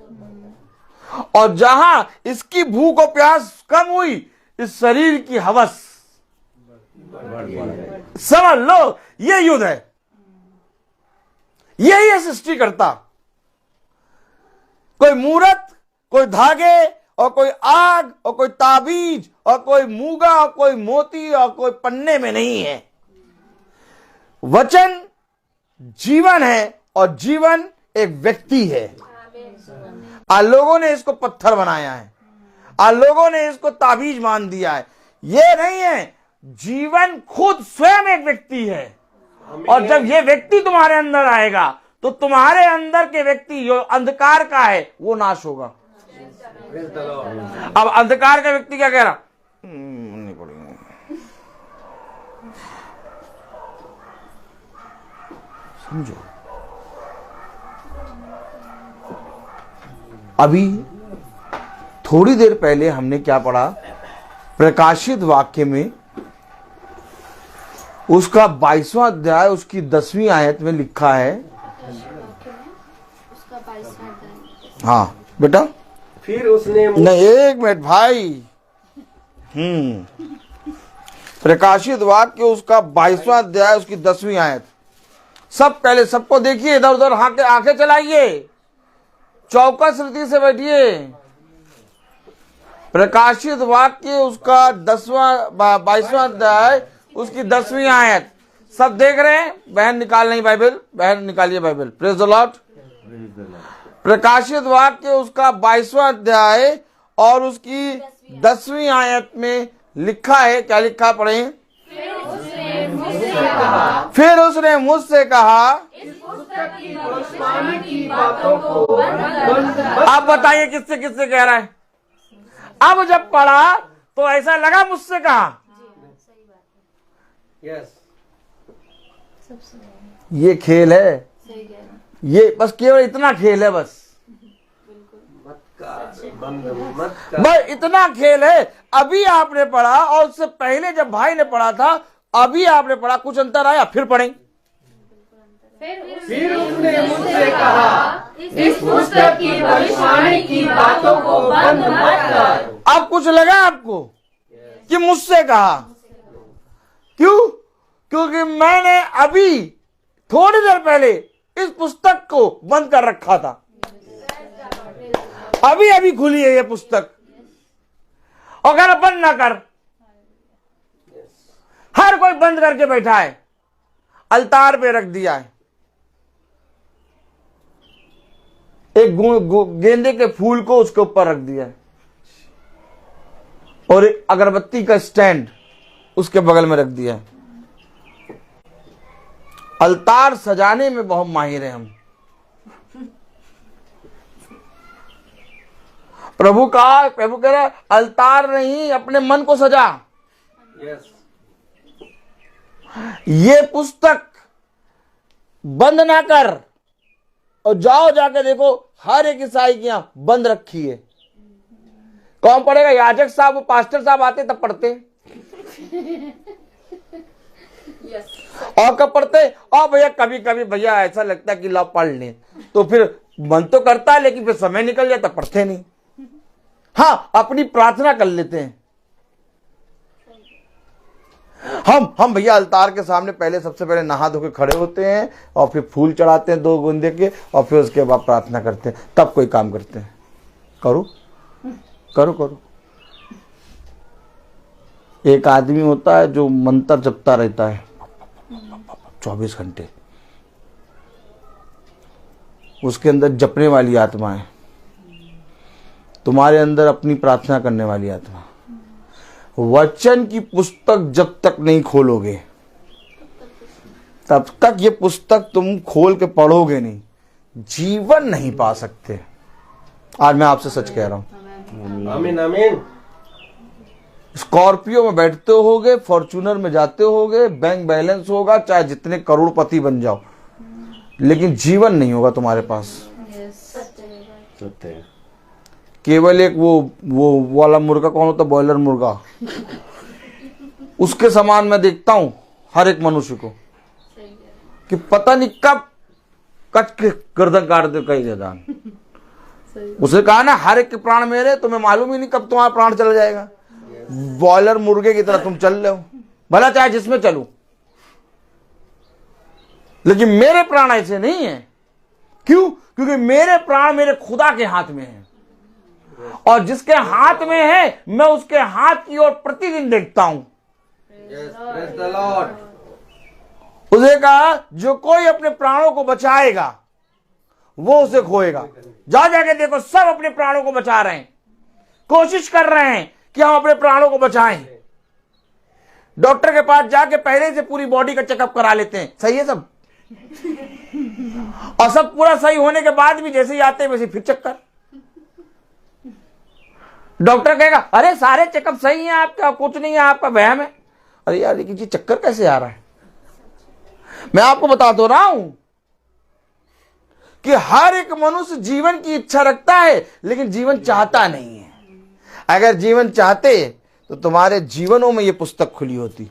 और जहां इसकी भूख और प्यास कम हुई, इस शरीर की हवस, समझ लो ये युद्ध है, यही है सृष्टिकर्ता। कोई मूरत, कोई धागे, और कोई आग, और कोई ताबीज, और कोई मूंगा, और कोई मोती, और कोई पन्ने में नहीं है। वचन जीवन है, और जीवन एक व्यक्ति है। आज लोगों ने इसको पत्थर बनाया है, आज लोगों ने इसको ताबीज मान दिया है। ये नहीं है, जीवन खुद स्वयं एक व्यक्ति है। और जब ये व्यक्ति तुम्हारे अंदर आएगा तो तुम्हारे अंदर के व्यक्ति जो अंधकार का है वो नाश होगा। अब अंधकार का व्यक्ति क्या कह रहा, नहीं पड़ेगा, समझो। अभी थोड़ी देर पहले हमने क्या पढ़ा, प्रकाशित वाक्य में उसका 22वां अध्याय उसकी 10वीं आयत में लिखा है। उसका 22वां अध्याय। हाँ बेटा, फिर उसने नहीं एक मिनट भाई, प्रकाशित वाक्य उसका 22वां अध्याय उसकी 10वीं आयत। सब पहले सबको देखिए, इधर उधर आंखें चलाइए, चौकस रीति से बैठिए। प्रकाशित वाक्य उसका 22वां अध्याय उसकी 10वीं आयत। सब देख रहे हैं? बहन निकाल नहीं बाइबल, बहन निकालिए बाइबल। Praise the Lord. प्रकाशित वाक्य उसका 22वां अध्याय और उसकी 10वीं आयत में लिखा है, क्या लिखा पढ़े? फिर उसने मुझसे कहा, आप बताइए किससे किससे कह रहा है? अब जब पढ़ा तो ऐसा लगा मुझसे कहा। ये खेल है, ये बस केवल इतना खेल है, बस इतना खेल है। अभी आपने पढ़ा और उससे पहले जब भाई ने पढ़ा था, अभी आपने पढ़ा, कुछ अंतर आया? फिर पढ़ें। फिर उसने मुझसे कहा, इस पुस्तक की भविष्यवाणी की बातों को बंद मत कर। अब कुछ लगा आपको कि मुझसे कहा? क्यों? क्योंकि मैंने अभी थोड़ी देर पहले इस पुस्तक को बंद कर रखा था। अभी अभी खुली है ये पुस्तक, और अगर बंद ना कर, हर कोई बंद करके बैठा है, अलतार पे रख दिया है। एक गेंदे के फूल को उसके ऊपर रख दिया है, और एक अगरबत्ती का स्टैंड उसके बगल में रख दिया है। अलतार सजाने में बहुत माहिर है हम। प्रभु कह रहा, अलतार नहीं, अपने मन को सजा। ये पुस्तक बंद ना कर, और जाओ जाके देखो, हर एक ईसाई की यहां बंद रखी है। कौन पढ़ेगा? याजक साहब, पास्टर साहब आते तब पढ़ते। और कब पढ़ते? और भैया कभी कभी भैया ऐसा लगता है कि ला पढ़ लें, तो फिर मन तो करता है, लेकिन फिर समय निकल जाता, पढ़ते नहीं। हाँ, अपनी प्रार्थना कर लेते हैं। हम भैया अलतार के सामने पहले सबसे पहले नहा धो के खड़े होते हैं और फिर फूल चढ़ाते हैं 2 गेंदे के और फिर उसके बाद प्रार्थना करते हैं, तब कोई काम करते हैं। करो करो करो। एक आदमी होता है जो मंत्र जपता रहता है 24 घंटे, उसके अंदर जपने वाली आत्मा है, तुम्हारे अंदर अपनी प्रार्थना करने वाली आत्मा। वचन की पुस्तक जब तक नहीं खोलोगे तब तक ये पुस्तक तुम खोल के पढ़ोगे नहीं, जीवन नहीं पा सकते। आज मैं आपसे सच कह रहा हूं। आमीन आमीन। स्कॉर्पियो में बैठते होगे, फॉर्च्यूनर में जाते होगे, बैंक बैलेंस होगा, चाहे जितने करोड़पति बन जाओ, लेकिन जीवन नहीं होगा तुम्हारे पास। सत्य है। केवल एक वो वाला मुर्गा, कौन होता, बॉयलर मुर्गा, उसके समान मैं देखता हूं हर एक मनुष्य को कि पता नहीं कब कट के गर्दन काट दे कहीं गदान। उसे कहा ना हर एक के प्राण मेरे, तुम्हें मालूम ही नहीं कब तुम्हारा प्राण चला जाएगा। बॉयलर मुर्गे की तरह तुम चल रहे हो, भला चाहे जिसमें चलो, लेकिन मेरे प्राण ऐसे नहीं है। क्यों? क्योंकि मेरे प्राण मेरे खुदा के हाथ में है, और जिसके हाथ में है मैं उसके हाथ की ओर प्रतिदिन देखता हूं। Praise the Lord. उसे कहा जो कोई अपने प्राणों को बचाएगा वो उसे खोएगा। जाके देखो, सब अपने प्राणों को बचा रहे हैं, कोशिश कर रहे हैं कि हम अपने प्राणों को बचाएं। डॉक्टर के पास जाके पहले से पूरी बॉडी का चेकअप करा लेते हैं, सही है सब, और सब पूरा सही होने के बाद भी जैसे ही आते हैं वैसे फिर चक्कर। डॉक्टर कहेगा अरे सारे चेकअप सही हैं आपका, कुछ नहीं है, आपका वहम है। अरे यार लेकिन ये चक्कर कैसे आ रहा है? मैं आपको बता तो रहा हूं कि हर एक मनुष्य जीवन की इच्छा रखता है, लेकिन जीवन चाहता नहीं है। अगर जीवन चाहते तो तुम्हारे जीवनों में ये पुस्तक खुली होती।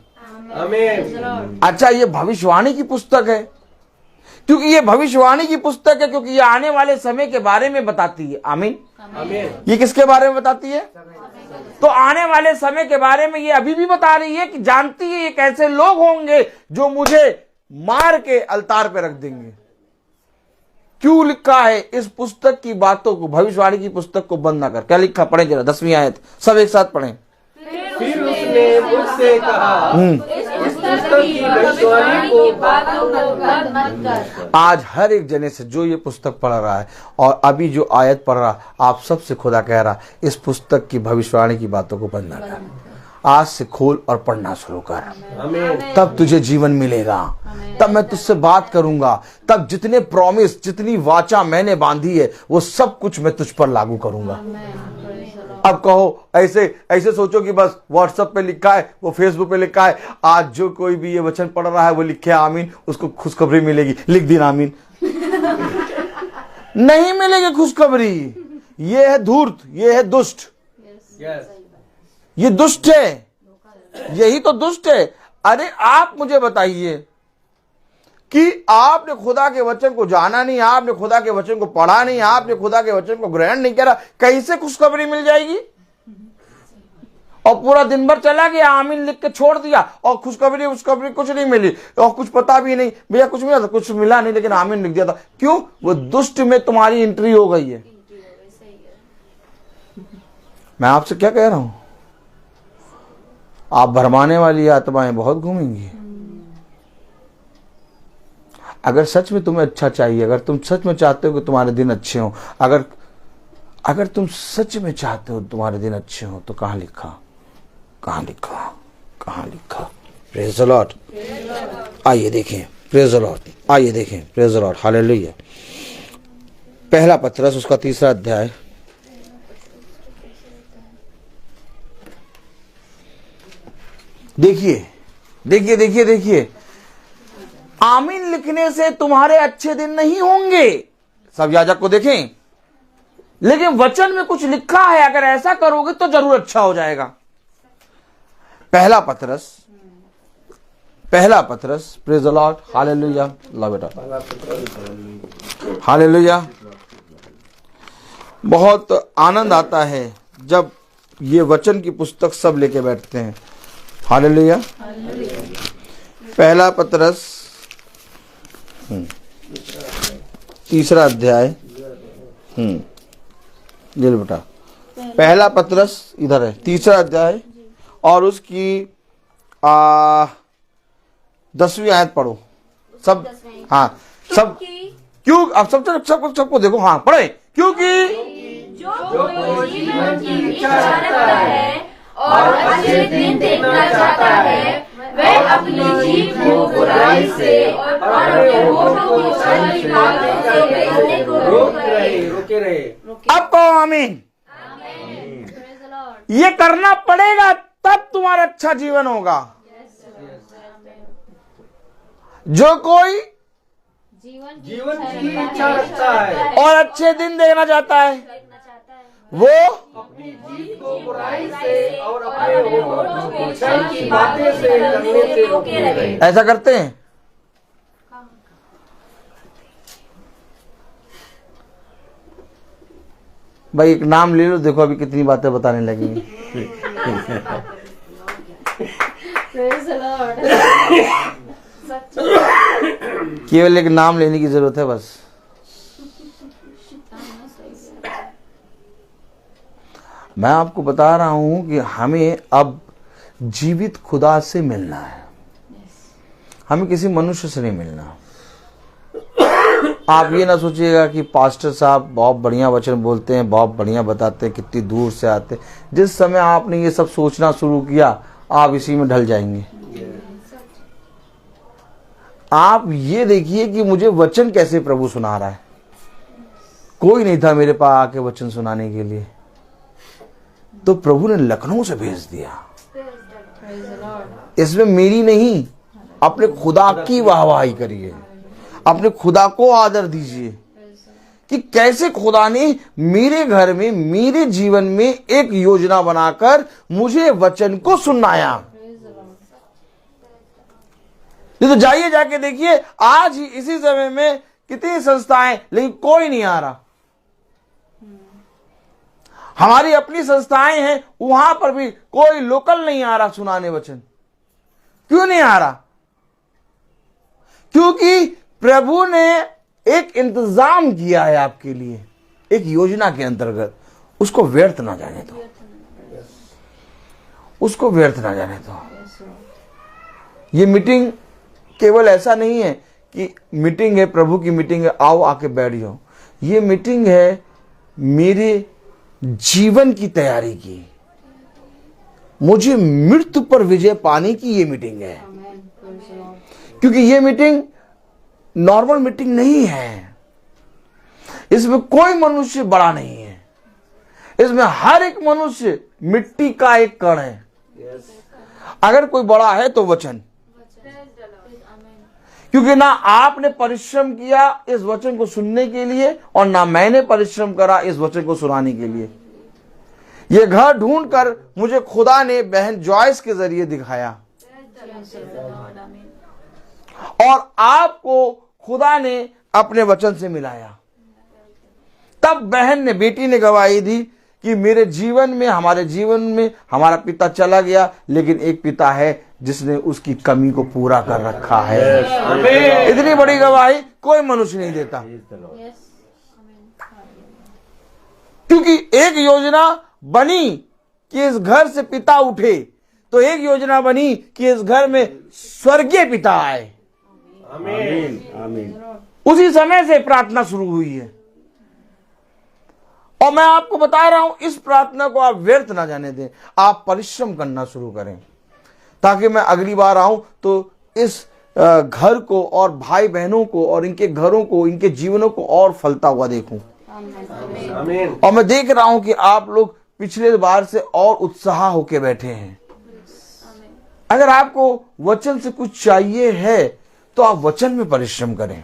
आमीन। अच्छा, ये भविष्यवाणी की पुस्तक है, क्योंकि ये भविष्यवाणी की पुस्तक है, क्योंकि ये आने वाले समय के बारे में बताती है। आमीन। आमीन। ये किसके बारे में बताती है? तो आने वाले समय के बारे में ये अभी भी बता रही है कि जानती है एक ऐसे लोग होंगे जो मुझे मार के अलतार पे रख देंगे। क्यों लिखा है? इस पुस्तक की बातों को, भविष्यवाणी की पुस्तक को बंद ना कर। क्या लिखा? पढ़े जरा 10वीं आयत, सब एक साथ पढ़ें। फिर उसने मुझसे कहा, इस पुस्तक की भविष्यवाणी को आज हर एक जने से जो ये पुस्तक पढ़ रहा है और अभी जो आयत पढ़ रहा, आप सबसे खुदा कह रहा इस पुस्तक की भविष्यवाणी की बातों को बंद ना कर, आज से खोल और पढ़ना शुरू कर। आमीन। तब तुझे जीवन मिलेगा, तब मैं तुझसे बात करूंगा, तब जितने प्रॉमिस, जितनी वाचा मैंने बांधी है वो सब कुछ मैं तुझ पर लागू करूंगा। अब कहो ऐसे ऐसे सोचो कि बस व्हाट्सएप पे लिखा है, वो फेसबुक पे लिखा है, आज जो कोई भी ये वचन पढ़ रहा है वो लिखे आमीन, उसको खुशखबरी मिलेगी, लिख दी आमीन। नहीं मिलेगी खुशखबरी। ये है धूर्त, ये है दुष्ट, यस। ये दुष्ट है, यही तो दुष्ट है। अरे आप मुझे बताइए कि आपने खुदा के वचन को जाना नहीं, आपने खुदा के वचन को पढ़ा नहीं, आपने खुदा के वचन को ग्रहण नहीं करा, कैसे खुशखबरी मिल जाएगी? और पूरा दिन भर चला गया, आमीन लिख के छोड़ दिया, और खुशखबरी कुछ नहीं मिली, और कुछ पता भी नहीं, भैया कुछ मिला था, कुछ मिला नहीं, लेकिन आमीन लिख दिया था। क्यों? वो दुष्ट में तुम्हारी एंट्री हो गई है। मैं आपसे क्या कह रहा हूं, आप भरमाने वाली आत्माएं बहुत घूमेंगी। अगर सच में तुम्हें अच्छा चाहिए, अगर तुम सच में चाहते हो कि तुम्हारे दिन अच्छे हो, अगर तुम सच में चाहते हो तुम्हारे दिन अच्छे हो, तो कहां लिखा? Praise the Lord. आइए देखें, प्रेज द लॉर्ड, आइए देखें, प्रेज द लॉर्ड, हालेलुया। पहला पत्रस उसका 3रा अध्याय, देखिए, आमीन लिखने से तुम्हारे अच्छे दिन नहीं होंगे। सब याजक को देखें, लेकिन वचन में कुछ लिखा है, अगर ऐसा करोगे तो जरूर अच्छा हो जाएगा। पहला पत्रस, प्रेज द लॉर्ड, हालेलुया। ला बेटा, हालेलुया। बहुत आनंद आता है जब ये वचन की पुस्तक सब लेके बैठते हैं। हालेलुया। पहला पतरस 3 अध्याय। दिल बेटा, पहला पतरस इधर है 3 अध्याय और उसकी 10वीं आयत पढ़ो सब। हाँ सब, क्यों अब सबको देखो, हाँ पढ़े। क्योंकि जो कोई जीवन की इच्छा रखता है और अच्छे दिन देखना चाहता है, वह अपनी जीभ को बुराई से और अपने होठों को छल की बातों से रोकने को रोके रहे। अब कहो आमीन। ये करना पड़ेगा, तब तुम्हारा अच्छा जीवन होगा। जो कोई जीवन की इच्छा रखता है और अच्छे दिन देखना चाहता है, वो अपनी जीभ को बुराई से और अपने होठों को छल की बातें से करने से रोके रहे। ऐसा करते हैं। भाई एक नाम ले लो, देखो अभी कितनी बातें बताने लगेंगे। केवल एक नाम लेने की जरूरत है बस। मैं आपको बता रहा हूं कि हमें अब जीवित खुदा से मिलना है, हमें किसी मनुष्य से नहीं मिलना। आप ये ना सोचिएगा कि पास्टर साहब बहुत बढ़िया वचन बोलते हैं, बहुत बढ़िया बताते हैं, कितनी दूर से आते हैं। जिस समय आपने ये सब सोचना शुरू किया, आप इसी में ढल जाएंगे। आप ये देखिए कि मुझे वचन कैसे प्रभु सुना रहा है। कोई नहीं था मेरे पास आके वचन सुनाने के लिए, तो प्रभु ने लखनऊ से भेज दिया। इसमें मेरी नहीं, अपने खुदा की वाहवाही करिए, अपने खुदा को आदर दीजिए कि कैसे खुदा ने मेरे घर में, मेरे जीवन में एक योजना बनाकर मुझे वचन को सुनाया। तो जाइए जाके देखिए, आज ही इसी समय में कितनी संस्थाएं, लेकिन कोई नहीं आ रहा। हमारी अपनी संस्थाएं हैं, वहां पर भी कोई लोकल नहीं आ रहा सुनाने वचन। क्यों नहीं आ रहा? क्योंकि प्रभु ने एक इंतजाम किया है आपके लिए, एक योजना के अंतर्गत। उसको व्यर्थ ना जाने दो, उसको व्यर्थ ना जाने दो। ये मीटिंग केवल ऐसा नहीं है कि मीटिंग है, प्रभु की मीटिंग है, आओ आके बैठ जाओ। ये मीटिंग है मेरे जीवन की तैयारी की, मुझे मृत्यु पर विजय पाने की ये मीटिंग है। क्योंकि ये मीटिंग नॉर्मल मीटिंग नहीं है। इसमें कोई मनुष्य बड़ा नहीं है, इसमें हर एक मनुष्य मिट्टी का एक कण है। अगर कोई बड़ा है तो वचन, क्योंकि ना आपने परिश्रम किया इस वचन को सुनने के लिए और ना मैंने परिश्रम करा इस वचन को सुनाने के लिए। ये घर ढूंढकर मुझे खुदा ने बहन जॉयस के जरिए दिखाया और आपको खुदा ने अपने वचन से मिलाया। तब बहन ने, बेटी ने गवाही दी कि मेरे जीवन में, हमारे जीवन में हमारा पिता चला गया, लेकिन एक पिता है जिसने उसकी कमी को पूरा कर रखा है। इतनी बड़ी गवाही कोई मनुष्य नहीं देता। क्योंकि एक योजना बनी कि इस घर से पिता उठे, तो एक योजना बनी कि इस घर में स्वर्गीय पिता आए। आमीन आमीन। उसी समय से प्रार्थना शुरू हुई है और मैं आपको बता रहा हूं, इस प्रार्थना को आप व्यर्थ ना जाने दें। आप परिश्रम करना शुरू करें ताकि मैं अगली बार आऊं तो इस घर को और भाई बहनों को और इनके घरों को, इनके जीवनों को और फलता हुआ देखूं। आमीन। और मैं देख रहा हूं कि आप लोग पिछले बार से और उत्साह होके बैठे हैं। अगर आपको वचन से कुछ चाहिए है तो आप वचन में परिश्रम करें।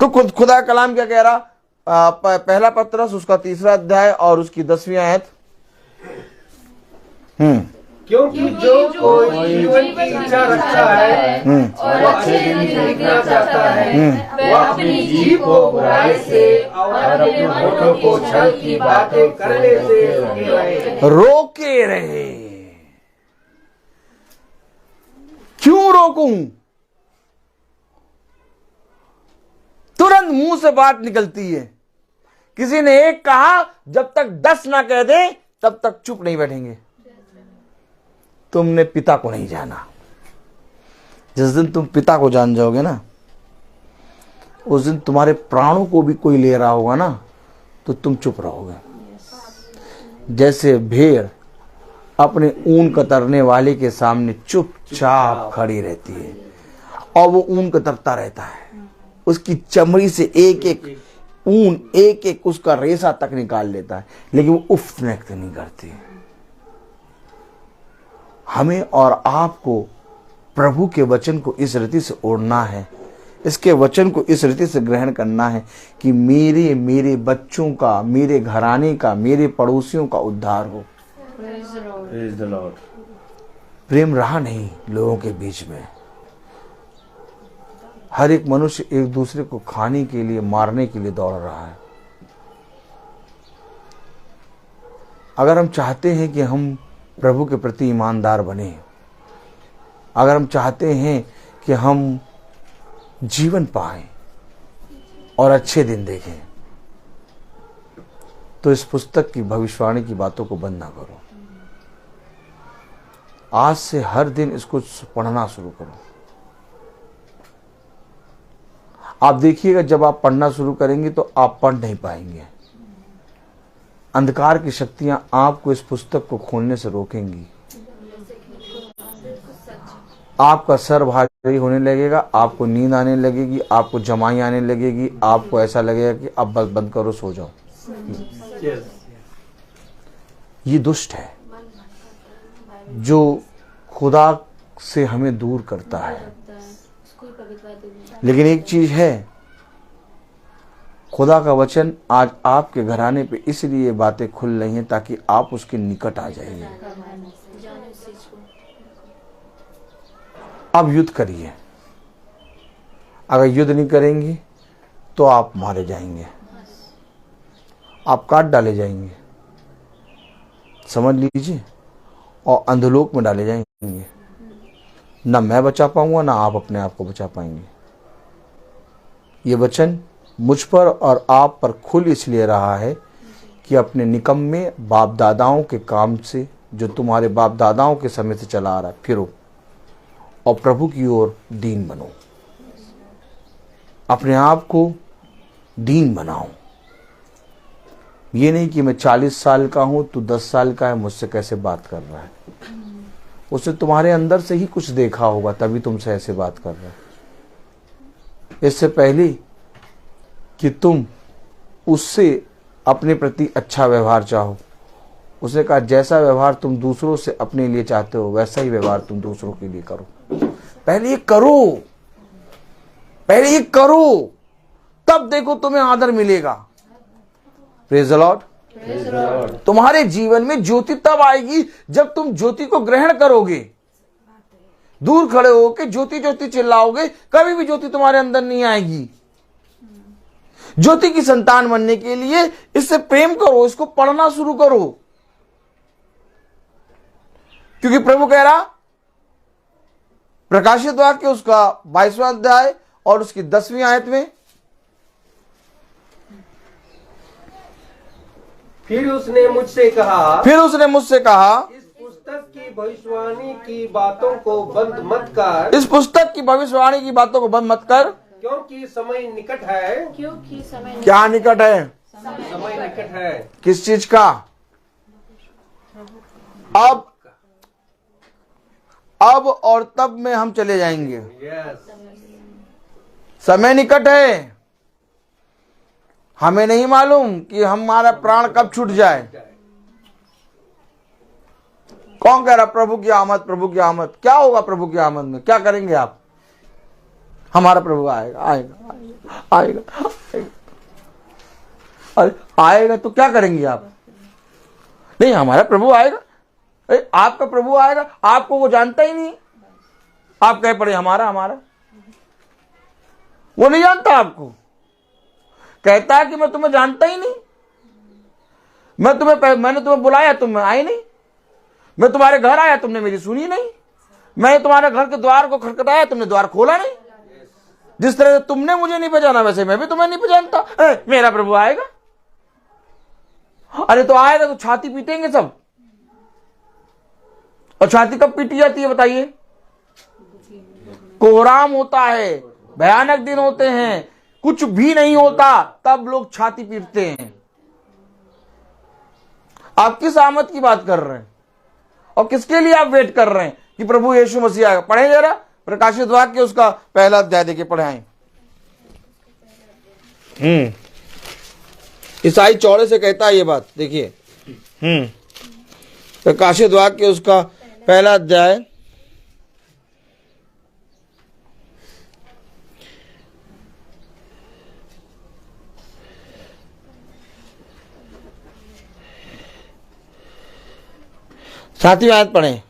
तो खुदा कलाम क्या कह रहा? पहला पतरस उसका 3 अध्याय और उसकी 10वीं आयत। क्योंकि जो कोई जीवन की इच्छा रखता है और अच्छे दिन देखना चाहता है, वह अपनी जीभ को बुराई से और अपने होठों को छल की बातें करने से रोके रहे। क्यों रोकूं? तुरंत मुंह से बात निकलती है। किसी ने एक कहा, जब तक 10 ना कह दे तब तक चुप नहीं बैठेंगे। तुमने पिता को नहीं जाना। जिस दिन तुम पिता को जान जाओगे ना, उस दिन तुम्हारे प्राणों को भी कोई ले रहा होगा ना, तो तुम चुप रहोगे। जैसे भेड़ अपने ऊन कतरने वाले के सामने चुपचाप खड़ी रहती है और वो ऊन कतरता रहता है, उसकी चमड़ी से एक एक ऊन, एक एक उसका रेशा तक निकाल लेता है, लेकिन वो उफ नहीं करती। हमें और आपको प्रभु के वचन को इस रीति से ओढ़ना है, इसके वचन को इस रीति से ग्रहण करना है कि मेरे बच्चों का, मेरे घराने का, मेरे पड़ोसियों का उद्धार हो। Praise the Lord. प्रेम रहा नहीं लोगों के बीच में। हर एक मनुष्य एक दूसरे को खाने के लिए, मारने के लिए दौड़ रहा है। अगर हम चाहते हैं कि हम प्रभु के प्रति ईमानदार बने, अगर हम चाहते हैं कि हम जीवन पाएं और अच्छे दिन देखें, तो इस पुस्तक की भविष्यवाणी की बातों को बंद ना करो। आज से हर दिन इसको पढ़ना शुरू करो। आप देखिएगा, जब आप पढ़ना शुरू करेंगे तो आप पढ़ नहीं पाएंगे। अंधकार की शक्तियां आपको इस पुस्तक को खोलने से रोकेंगी। आपका सर भारी होने लगेगा, आपको नींद आने लगेगी, आपको जमाई आने लगेगी, आपको ऐसा लगेगा कि अब बस बंद करो, सो जाओ। Yes. ये दुष्ट है जो खुदा से हमें दूर करता है। लेकिन एक चीज है, खुदा का वचन आज आपके घराने पे इसलिए बातें खुल रही हैं ताकि आप उसके निकट आ जाइए। अब युद्ध करिए। अगर युद्ध नहीं करेंगे तो आप मारे जाएंगे, आप काट डाले जाएंगे, समझ लीजिए, और अंधलोक में डाले जाएंगे। ना मैं बचा पाऊंगा, ना आप अपने आप को बचा पाएंगे। ये वचन मुझ पर और आप पर खुल इसलिए रहा है कि अपने निकम्मे बाप दादाओं के काम से, जो तुम्हारे बाप दादाओं के समय से चला आ रहा है, फिरो और प्रभु की ओर दीन बनो। अपने आप को दीन बनाओ। ये नहीं कि मैं 40 साल का हूं, तू 10 साल का है, मुझसे कैसे बात कर रहा है। उसने तुम्हारे अंदर से ही कुछ देखा होगा, तभी तुमसे ऐसे बात कर रहा है। इससे पहले कि तुम उससे अपने प्रति अच्छा व्यवहार चाहो, उसने कहा जैसा व्यवहार तुम दूसरों से अपने लिए चाहते हो, वैसा ही व्यवहार तुम दूसरों के लिए करो। पहले ये करो, पहले ये करो, तब देखो तुम्हें आदर मिलेगा। Praise the Lord. तुम्हारे जीवन में ज्योति तब आएगी जब तुम ज्योति को ग्रहण करोगे। दूर खड़े होकर ज्योति ज्योति चिल्लाओगे, कभी भी ज्योति तुम्हारे अंदर नहीं आएगी। ज्योति की संतान बनने के लिए इससे प्रेम करो, इसको पढ़ना शुरू करो, क्योंकि प्रभु कह रहा, प्रकाशित वाक्य उसका 22वां अध्याय और उसकी 10वीं आयत में, फिर उसने मुझसे कहा, इस पुस्तक की भविष्यवाणी की बातों को बंद मत कर, इस पुस्तक की भविष्यवाणी की बातों को बंद मत कर, क्योंकि समय निकट है। क्योंकि समय क्या निकट है? समय निकट है। किस चीज का? अब और तब में हम चले जाएंगे। यस। समय निकट है। हमें नहीं मालूम कि हमारा प्राण कब छूट जाए। कौन कह रहा प्रभु की आमद, प्रभु की आमद? क्या होगा प्रभु की आमद में? क्या करेंगे आप? हमारा प्रभु आएगा, आएगा, आएगा, आएगा, आएगा। अरे आएगा तो क्या करेंगे आप? नहीं, हमारा प्रभु आएगा। अरे आपका प्रभु आएगा, आपको वो जानता ही नहीं। आप कह पड़े हमारा हमारा, वो नहीं जानता आपको। कहता है कि मैं तुम्हें जानता ही नहीं, मैंने तुम्हें बुलाया, तुम आए नहीं, मैं तुम्हारे घर आया, तुमने मेरी सुनी नहीं, मैं तुम्हारे घर के द्वार को खटखटाया, तुमने द्वार खोला नहीं। जिस तरह से तुमने मुझे नहीं पहचाना, वैसे मैं भी तुम्हें नहीं पहचानता। मेरा प्रभु आएगा। अरे तो आएगा तो छाती पीटेंगे सब। और छाती कब पीटी जाती है बताइए? कोहराम होता है, भयानक दिन होते हैं, कुछ भी नहीं होता, तब लोग छाती पीटते हैं। आप किस आमद की बात कर रहे हैं और किसके लिए आप वेट कर रहे हैं कि प्रभु यीशु मसीह आएगा? पढ़े जरा प्रकाशित वाक्य उसका पहला अध्याय देखिए, पढ़ाएं। ईसाई चौड़े से कहता है ये बात, देखिए। प्रकाशित वाक्य उसका पहला अध्याय सातवीं आयत पढ़े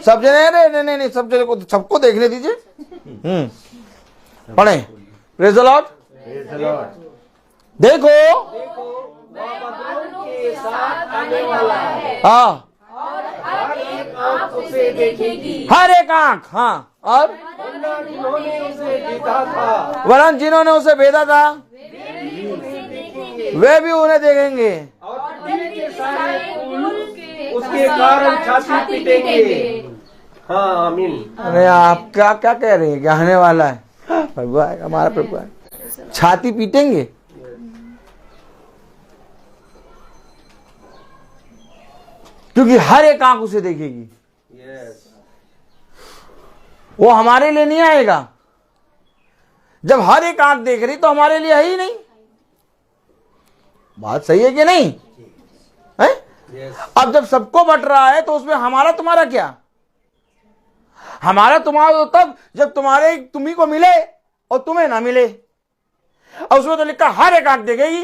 सब जने। नहीं, सब जने को, सबको देखने दीजिए। पढ़े। Praise the Lord. देखो के साथ आने वाला है हाँ, और हर एक आंख उसे देखेगी। हर एक आंख। हाँ, और जिन्होंने उसे जीता था वरन जिन्होंने उसे भेदा था वे भी उन्हें देखेंगे और पृथ्वी के सारे कुल उसके कारण छाती पीटेंगे। हाँ, आमीन। अरे आप क्या क्या कह रहे हैं? क्या आने वाला है? प्रभु आएगा, हमारा प्रभु आएगा। छाती पीटेंगे। क्योंकि हर एक आंख उसे देखेगी। वो हमारे लिए नहीं आएगा। जब हर एक आंख देख रही तो हमारे लिए है ही नहीं। बात सही है कि नहीं है? अब जब सबको बट रहा है तो उसमें हमारा तुम्हारा क्या? हमारा तुम्हारा तो तब जब तुम्ही को मिले और तुम्हें ना मिले। और उसमें तो लिखा हर एक आंख देखेगी।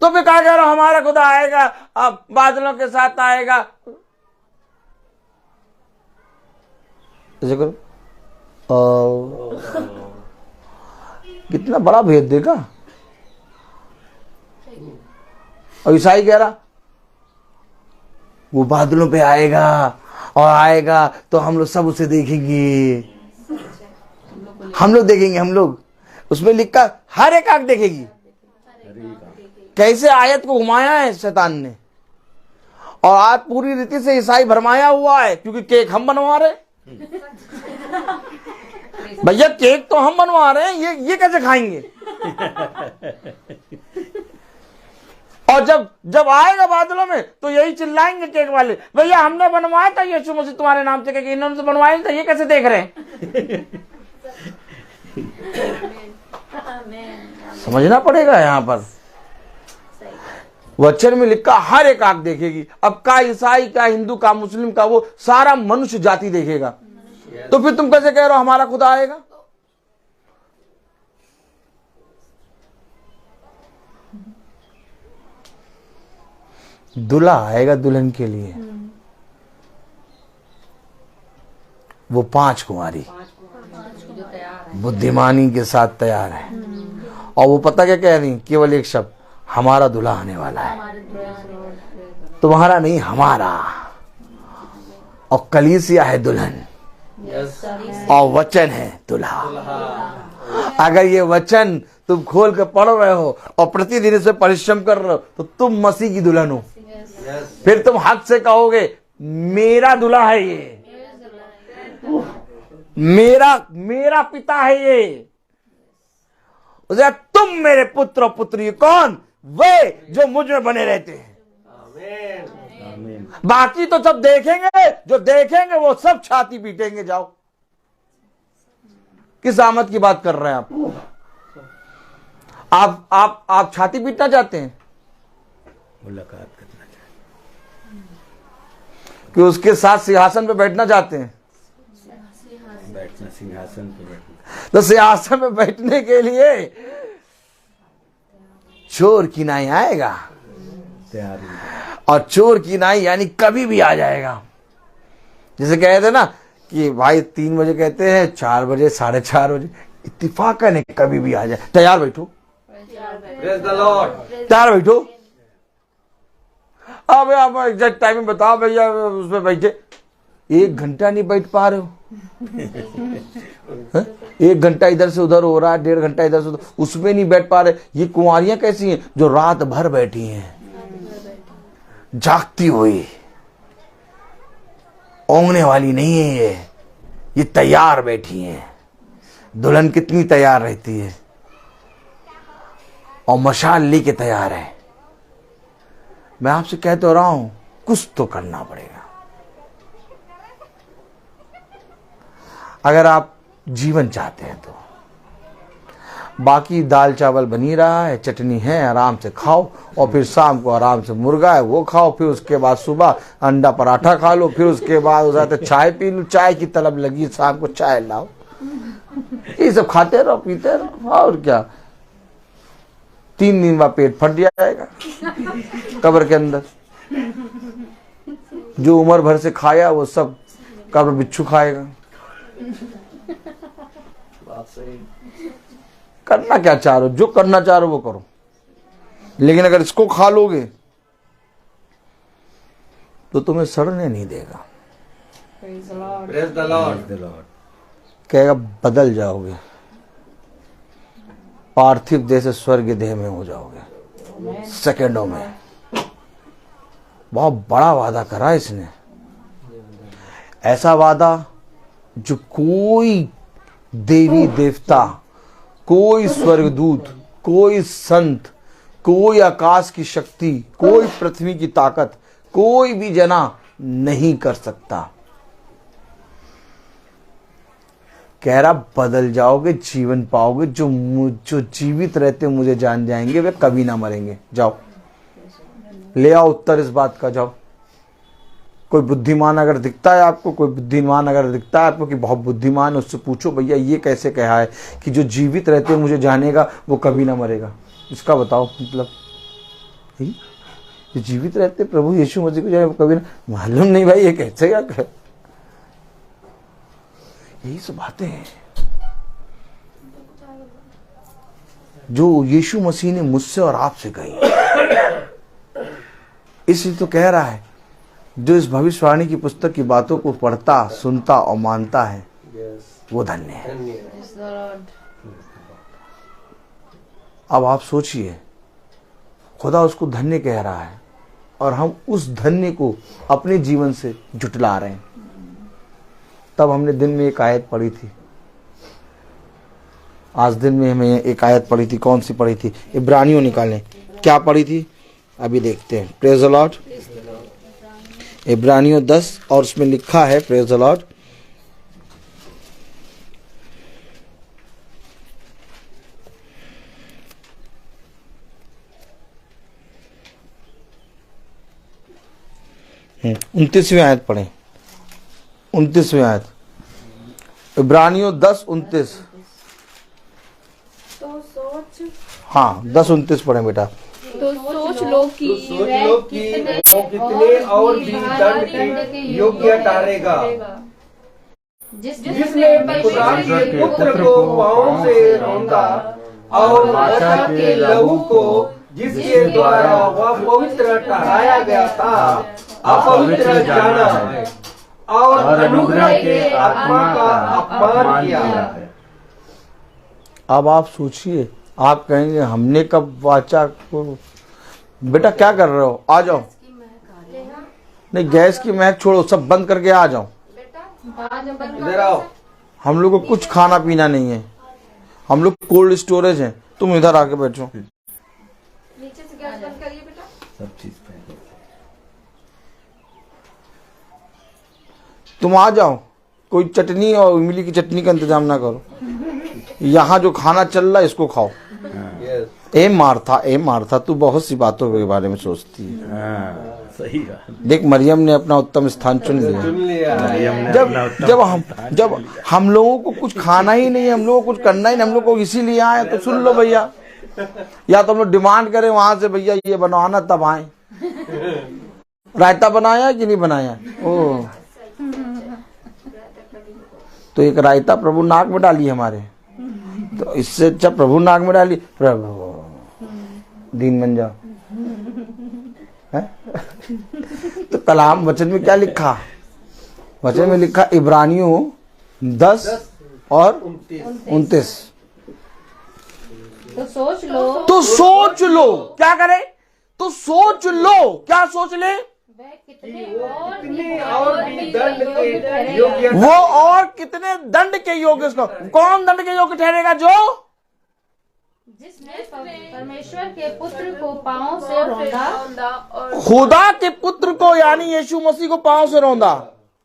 तो फिर क्या कह रहा हूं? हमारा खुदा आएगा, अब बादलों के साथ आएगा। ऐसे करो, कितना बड़ा भेद देगा। और ईसाई कह रहा वो बादलों पे आएगा और आएगा तो हम लोग सब उसे देखेंगे। हम लोग देखेंगे, हम लोग। उसमें लिखा हर एक आंख देखेगी। कैसे आयत को घुमाया है शैतान ने। और आज पूरी रीति से ईसाई भरमाया हुआ है, क्योंकि केक हम बनवा रहे। भैया केक तो हम बनवा रहे हैं, ये कैसे खाएंगे? और जब आएगा बादलों में तो यही चिल्लाएंगे केक वाले, भैया हमने बनवाया था यीशु मसीह तुम्हारे नाम से, कि इन्होंने तो बनवाया नहीं था, ये कैसे देख रहे हैं? समझना पड़ेगा। यहाँ पर वचन में लिखा हर एक आंख देखेगी। अब का ईसाई, का हिंदू, का मुस्लिम, का वो सारा मनुष्य जाति देखेगा। तो फिर तुम कैसे कह रहे हो हमारा खुदा आएगा? दूल्हा आएगा दुल्हन के लिए। वो 5 कुमारी बुद्धिमानी के साथ तैयार है। और वो पता क्या कह रही? केवल एक शब्द, हमारा दूल्हा आने वाला है। तुम्हारा नहीं, हमारा। और कलीसिया है दुल्हन और वचन है दूल्हा। अगर ये वचन तुम खोल के पढ़ रहे हो और प्रतिदिन इसे परिश्रम कर रहे हो तो तुम मसीह की दुल्हन हो। फिर तुम हक से कहोगे मेरा दूल्हा है ये, मेरा पिता है ये। उसे तुम मेरे पुत्र और पुत्री। कौन? वे जो मुझ में बने रहते हैं। बाकी तो सब देखेंगे, जो देखेंगे वो सब छाती पीटेंगे। जाओ, किस आमद की बात कर रहे हैं आप छाती पीटना चाहते हैं? मुलाकात करना चाहते कि उसके साथ सिंहासन पे बैठना चाहते हैं? बैठना, सिंहासन पे बैठना। तो सिंहासन पे बैठने के लिए चोर की नाई आएगा। तैयारी और चोर की नाई यानी कभी भी आ जाएगा। जैसे कहते ना कि भाई 3 बजे कहते हैं, 4 बजे, 4:30 बजे, इत्तेफाक है कभी भी आ जाए। तैयार बैठो, Praise the Lord। तैयार बैठो। अब आप एग्जैक्ट टाइमिंग बताओ भैया, उसमें बैठे। 1 घंटा नहीं बैठ पा रहे हो? 1 घंटा इधर से उधर हो रहा है, 1.5 घंटा इधर से उधर, उसमें नहीं बैठ पा रहे। ये कुंवारियां कैसी हैं जो रात भर बैठी हैं, जागती हुई, ओंगने वाली नहीं है ये तैयार बैठी हैं। दुल्हन कितनी तैयार रहती है और मशाल लेके तैयार है। मैं आपसे कह तो रहा हूं, कुछ तो करना पड़ेगा। अगर आप जीवन चाहते हैं तो बाकी दाल चावल बनी रहा है, चटनी है, आराम से खाओ और फिर शाम को आराम से मुर्गा है वो खाओ, फिर उसके बाद सुबह अंडा पराठा खा लो, फिर उसके बाद हो जाता चाय पी लो, चाय की तलब लगी शाम को चाय लाओ, ये सब खाते रहो पीते रहो और क्या। 3 दिन बाद पेट फट जाएगा कब्र के अंदर। जो उम्र भर से खाया वो सब कब्र बिच्छू खाएगा। करना क्या चाह रहे हो, जो करना चाह रहे हो वो करो, लेकिन अगर इसको खा लोगे तो तुम्हें सड़ने नहीं देगा। Praise the Lord. कहेगा बदल जाओगे, पार्थिव देह से स्वर्ग देह में हो जाओगे सेकंडों में। बहुत बड़ा वादा करा इसने, ऐसा वादा जो कोई देवी देवता, कोई स्वर्गदूत, कोई संत, कोई आकाश की शक्ति, कोई पृथ्वी की ताकत, कोई भी जना नहीं कर सकता। कह रहा बदल जाओगे, जीवन पाओगे। जो जीवित रहते मुझे जान जाएंगे वे कभी ना मरेंगे। जाओ ले आओ उत्तर इस बात का। जाओ, कोई बुद्धिमान अगर दिखता है आपको, कोई बुद्धिमान अगर दिखता है आपको कि बहुत बुद्धिमान, उससे पूछो भैया ये कैसे कहा है कि जो जीवित रहते मुझे जानेगा वो कभी ना मरेगा। इसका बताओ मतलब, जो जीवित रहते प्रभु यीशु मसीह को जाने वो कभी ना, मालूम नहीं भाई ये कैसे क्या कर। यही सब बातें हैं जो यीशु मसीह ने मुझसे और आपसे कही। इसलिए तो कह रहा है जो इस भविष्यवाणी की पुस्तक की बातों को पढ़ता, सुनता और मानता है वो धन्य है। अब आप सोचिए, खुदा उसको धन्य कह रहा है और हम उस धन्य को अपने जीवन से जुटला रहे हैं। तब हमने दिन में एक आयत पढ़ी थी, आज दिन में हमें एक आयत पढ़ी थी। कौन सी पढ़ी थी? इब्रानियों निकालें, क्या पढ़ी थी अभी देखते हैं। Praise the Lord. इब्रानियों 10 और उसमें लिखा है, प्रेज द लॉर्ड, है 29वीं आयत पढ़ें। 29वीं आयत, इब्रानियों 10:29। तो सोच हाँ 10:29 पढ़ें बेटा। तो सोच लो कि सोच लो कि वो कितने और भी दंड के योग्य ठहरेगा जिसने खुदा के पुत्र को पांव से रौंदा और वसा के लहू को जिसके द्वारा वह पवित्र ठहराया गया था अपवित्र जाना और अनुग्रह के आत्मा का अपमान किया। अब आप सोचिए, आप कहेंगे हमने कब वाचा को। बेटा क्या कर रहे हो, आ जाओ। नहीं गैस की महक छोड़ो, सब बंद करके आ जाओ। इधर आओ। हम लोग को कुछ खाना पीना नहीं है, हम लोग कोल्ड स्टोरेज हैं। तुम इधर आके बैठो। नीचे से गैस बंद करिए बेटा। सब चीज पहले तुम आ जाओ, कोई चटनी और इमली की चटनी का इंतजाम ना करो। यहाँ जो खाना चल रहा है इसको खाओ। ए मार्था तू बहुत सी बातों के बारे में सोचती है। हाँ सही बात। देख मरियम ने अपना उत्तम स्थान चुन लिया। जब हम लोगों को कुछ खाना ही नहीं है, हम लोगों को कुछ करना ही नहीं, हम लोग को इसीलिए आए तो सुन लो भैया। या तो हम लोग डिमांड करें वहां से भैया ये बनवाना तब आए। रायता बनाया कि नहीं बनाया? ओ तो एक रायता प्रभु नाक में डाली हमारे, तो इससे अच्छा प्रभु नाक में डाली, प्रभु दीन बन जाओ। तो कलाम वचन में क्या लिखा? वचन में लिखा इब्रानियों 10 और 29। तो सोच लो तो सोच लो, क्या करे? तो सोच लो, क्या सोच ले? वह कितने कितने और भी दंड के योग्य वो और कितने दंड के योग्य उसका। कौन दंड के योग्य ठहरेगा? जो जिसने परमेश्वर के पुत्र को पांव से रौंदा खुदा के पुत्र को यानी यीशु मसीह को पांव से रौंदा।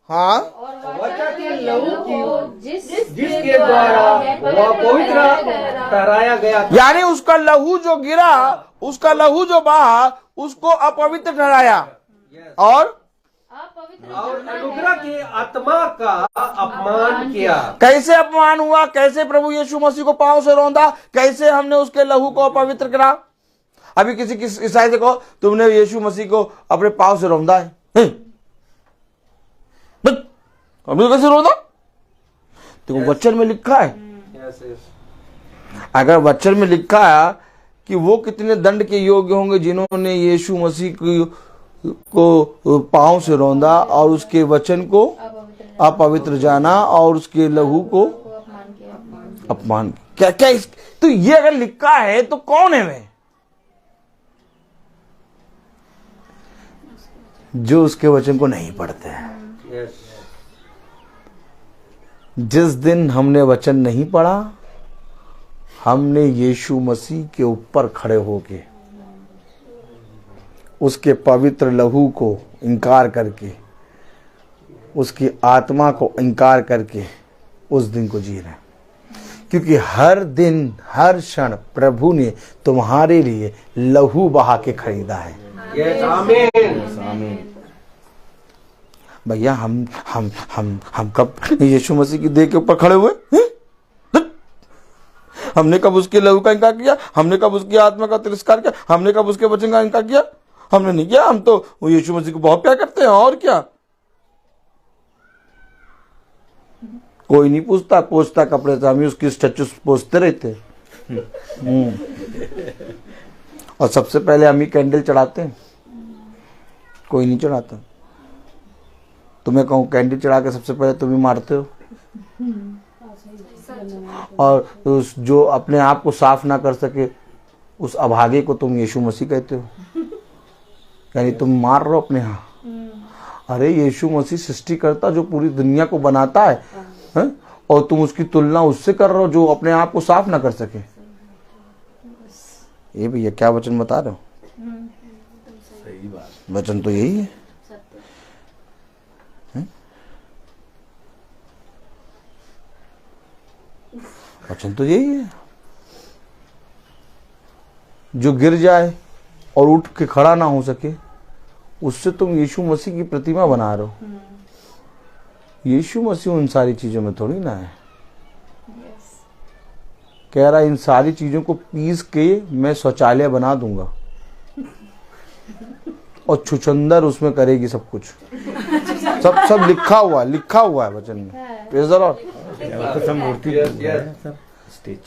हाँ, और वचन के लहू की जिसके द्वारा वह पवित्र ठहराया गया था। यानी उसका लहू जो गिरा, उसका लहू जो बहा, उसको अपवित्र ठहराया और अपवित्र और अनुग्रह की आत्मा का अपमान किया। कैसे अपमान हुआ? कैसे प्रभु यीशु मसीह को पांव से रौंदा? कैसे हमने उसके लहू को अपवित्र करा? अभी किसी ईसाई से कहो तुमने यीशु मसीह को अपने पांव से रौंदा है, हमने कैसे रौंदा? तो वचन में लिखा है। अगर वचन में लिखा है कि वो कितने दंड के योग्य होंगे जिन्होंने यीशु मसीह को पांव से रौंदा और उसके वचन को अपवित्र जाना और उसके लहू को अपमान क्या क्या तो ये अगर लिखा है तो कौन है वे? जो उसके वचन को नहीं पढ़ते हैं। जिस दिन हमने वचन नहीं पढ़ा, हमने यीशु मसीह के ऊपर खड़े होके उसके पवित्र लहू को इनकार करके, उसकी आत्मा को इनकार करके उस दिन को जी रहे हैं। क्योंकि हर दिन हर क्षण प्रभु ने तुम्हारे लिए लहू बहा के खरीदा है। आमीन। भैया हम कब यीशु मसीह की देह के ऊपर खड़े हुए? हमने कब उसके लहू का इनकार किया? हमने कब उसकी आत्मा का तिरस्कार किया? हमने कब उसके वचन का इनकार किया? हमने नहीं किया। हम तो यीशु मसीह को बहुत प्यार करते हैं। और क्या? कोई नहीं पूछता, पोछता कपड़े से, हम उसकी स्टैचू पोछते रहते। और सबसे पहले हम ही कैंडल चढ़ाते हैं, कोई नहीं चढ़ाता। तुम्हें कहूं कैंडल चढ़ा के सबसे पहले तुम ही मारते हो। और उस जो अपने आप को साफ ना कर सके उस अभागे को तुम यीशु मसीह कहते हो, यानी तुम मार रहे हो अपने यहाँ। अरे यीशु मसीह सृष्टिकर्ता जो पूरी दुनिया को बनाता है, और तुम उसकी तुलना उससे कर रहे हो जो अपने आप को साफ ना कर सके। ये भैया क्या वचन बता रहे हो? सही बात। वचन तो यही है। वचन तो यही है। जो गिर जाए और उठ के खड़ा ना हो सके, उससे तुम यीशु मसीह की प्रतिमा बना रहे हो। यीशु मसीह उन सारी चीजों में थोड़ी ना है। कह रहा इन सारी चीजों को पीस के मैं शौचालय बना दूंगा और छुछंदर उसमें करेगी सब कुछ। सब लिखा हुआ है वचन में। Praise the Lord. मूर्ति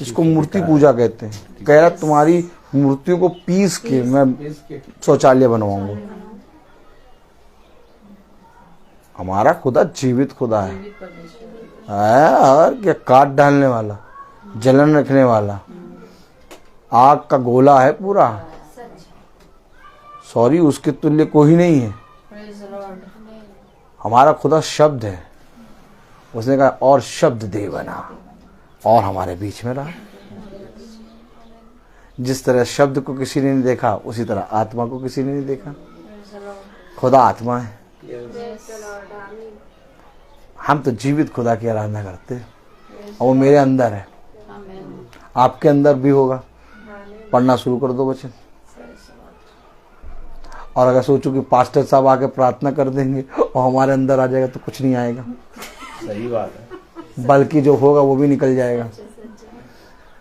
इसको मूर्ति पूजा कहते हैं। कह रहा तुम्हारी मूर्तियों को पीस के मैं शौचालय बनवाऊंगा। हमारा खुदा जीवित खुदा है, और क्या काट डालने वाला, जलन रखने वाला, आग का गोला है पूरा। सॉरी, उसके तुल्य कोई नहीं है। हमारा खुदा शब्द है। उसने कहा और शब्द दे बना और हमारे बीच में रहा। जिस तरह शब्द को किसी ने नहीं देखा, उसी तरह आत्मा को किसी ने नहीं देखा। खुदा आत्मा है। हम तो जीवित खुदा की आराधना करते हैं और वो मेरे अंदर है, आपके अंदर भी होगा। पढ़ना शुरू कर दो वचन। और अगर सोचो कि पास्टर साहब आके प्रार्थना कर देंगे और हमारे अंदर आ जाएगा, तो कुछ नहीं आएगा। सही बात है। बल्कि जो होगा वो भी निकल जाएगा।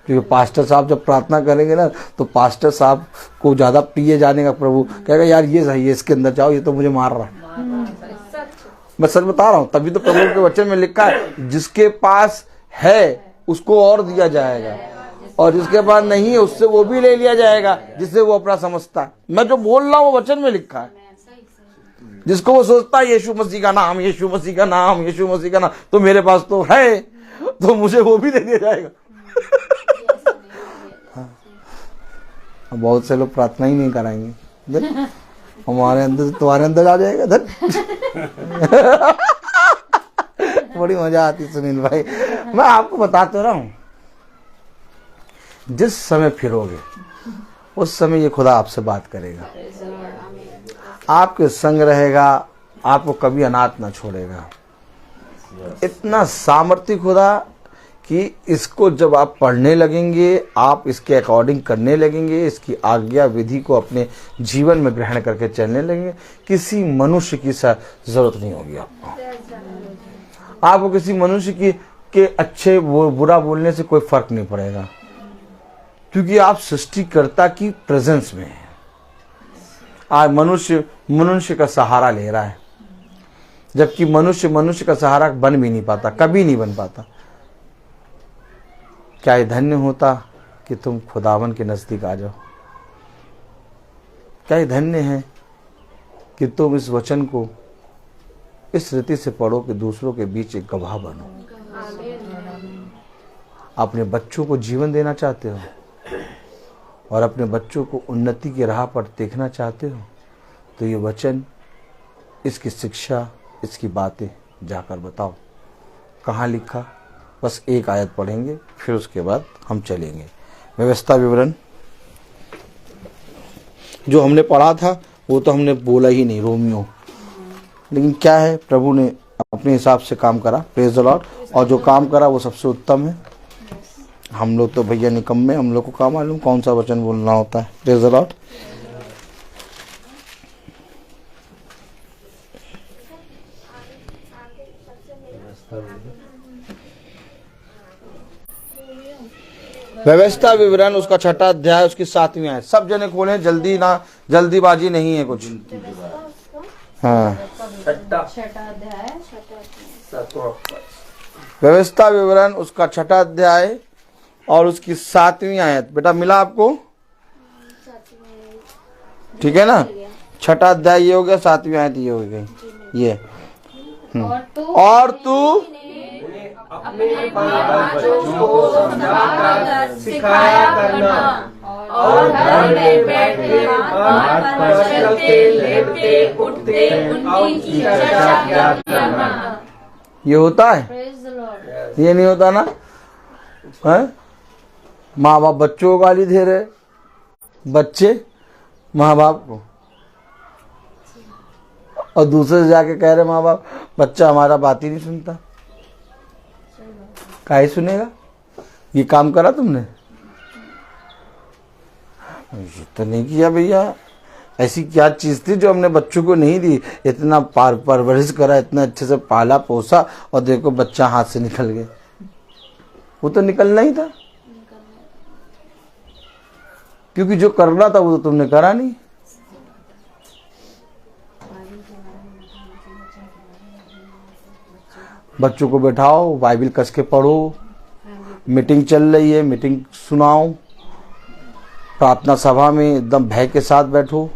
क्योंकि पास्टर साहब जब प्रार्थना करेंगे ना, तो पास्टर साहब को ज्यादा प्रिय जानेगा प्रभु। कहेगा यार ये सही है, इसके अंदर जाओ, ये तो मुझे मार रहा है। मैं सच बता रहा हूँ। तभी तो प्रभु के वचन में लिखा है जिसके पास है उसको और दिया जाएगा, और जिसके पास नहीं है उससे वो भी ले लिया जाएगा जिससे वो अपना समझता है। मैं जो बोल रहा हूँ वो वचन में लिखा है। जिसको वो सोचता है यीशु मसीह का नाम, यीशु मसीह का नाम, यीशु मसीह का नाम, तो मेरे पास तो है, तो मुझे वो भी दे दिया जाएगा। बहुत से लोग प्रार्थना ही नहीं कराएंगे, हमारे अंदर से तुम्हारे अंदर आ जाएगा। बड़ी मजा आती सुनील भाई। मैं आपको बताता रहा हूं, जिस समय फिरोगे उस समय ये खुदा आपसे बात करेगा, आपके संग रहेगा, आपको कभी अनाथ ना छोड़ेगा। इतना सामर्थ्य खुदा कि इसको जब आप पढ़ने लगेंगे, आप इसके अकॉर्डिंग करने लगेंगे, इसकी आज्ञा विधि को अपने जीवन में ग्रहण करके चलने लगेंगे, किसी मनुष्य की जरूरत नहीं होगी आपको किसी मनुष्य की के अच्छे वो बुरा बोलने से कोई फर्क नहीं पड़ेगा, क्योंकि आप सृष्टिकर्ता की प्रेजेंस में हैं। आज मनुष्य का सहारा ले रहा है, जबकि मनुष्य का सहारा बन भी नहीं पाता, कभी नहीं बन पाता। क्या ये धन्य होता कि तुम खुदावन के नजदीक आ जाओ। क्या ये धन्य है कि तुम इस वचन को इस रीति से पढ़ो कि दूसरों के बीच एक गवाह बनो। अपने बच्चों को जीवन देना चाहते हो और अपने बच्चों को उन्नति की राह पर देखना चाहते हो, तो ये वचन, इसकी शिक्षा, इसकी बातें जाकर बताओ। कहाँ लिखा? बस एक आयत पढ़ेंगे, फिर उसके बाद हम चलेंगे। व्यवस्था विवरण जो हमने पढ़ा था वो तो हमने बोला ही नहीं, रोमियो, लेकिन क्या है, प्रभु ने अपने हिसाब से काम करा, प्रेज द लॉर्ड, और जो काम करा वो सबसे उत्तम है। हम लोग तो भैया निकम्मे, हम लोग को काम मालूम कौन सा वचन बोलना होता है। Praise the Lord. व्यवस्था विवरण उसका 6वां अध्याय उसकी 7वीं आयत। सब जने खोले, जल्दी ना, जल्दीबाजी नहीं है कुछ। हाँ, 6वां अध्याय, व्यवस्था विवरण उसका 6वां अध्याय और उसकी 7वीं आयत। बेटा मिला आपको? ठीक है ना? 6वां अध्याय ये हो गया, 7वीं आयत ये हो गई। ये और तू अपने बच्चों को समझाकर सिखाया करना और घर में बैठ के बात पर चलते लेटते उठते उनकी चर्चा किया करना। ये होता है? ये नहीं होता ना? है? माँ बाप बच्चों को गाली दे रहे, बच्चे माँ बाप को, और दूसरे से जाके कह रहे माँ बाप, बच्चा हमारा बात ही नहीं सुनता। काहे सुनेगा? ये काम करा तुमने? ये तो नहीं किया भैया। ऐसी क्या चीज थी जो हमने बच्चों को नहीं दी? इतना परवरिश करा, इतना अच्छे से पाला पोसा, और देखो बच्चा हाथ से निकल गया। वो तो निकलना ही था, क्योंकि जो करना था वो तो तुमने करा नहीं। बच्चों को बैठाओ, बाइबल कस के पढ़ो, मीटिंग चल रही है मीटिंग सुनाओ, प्रार्थना सभा में एकदम भय के साथ बैठो,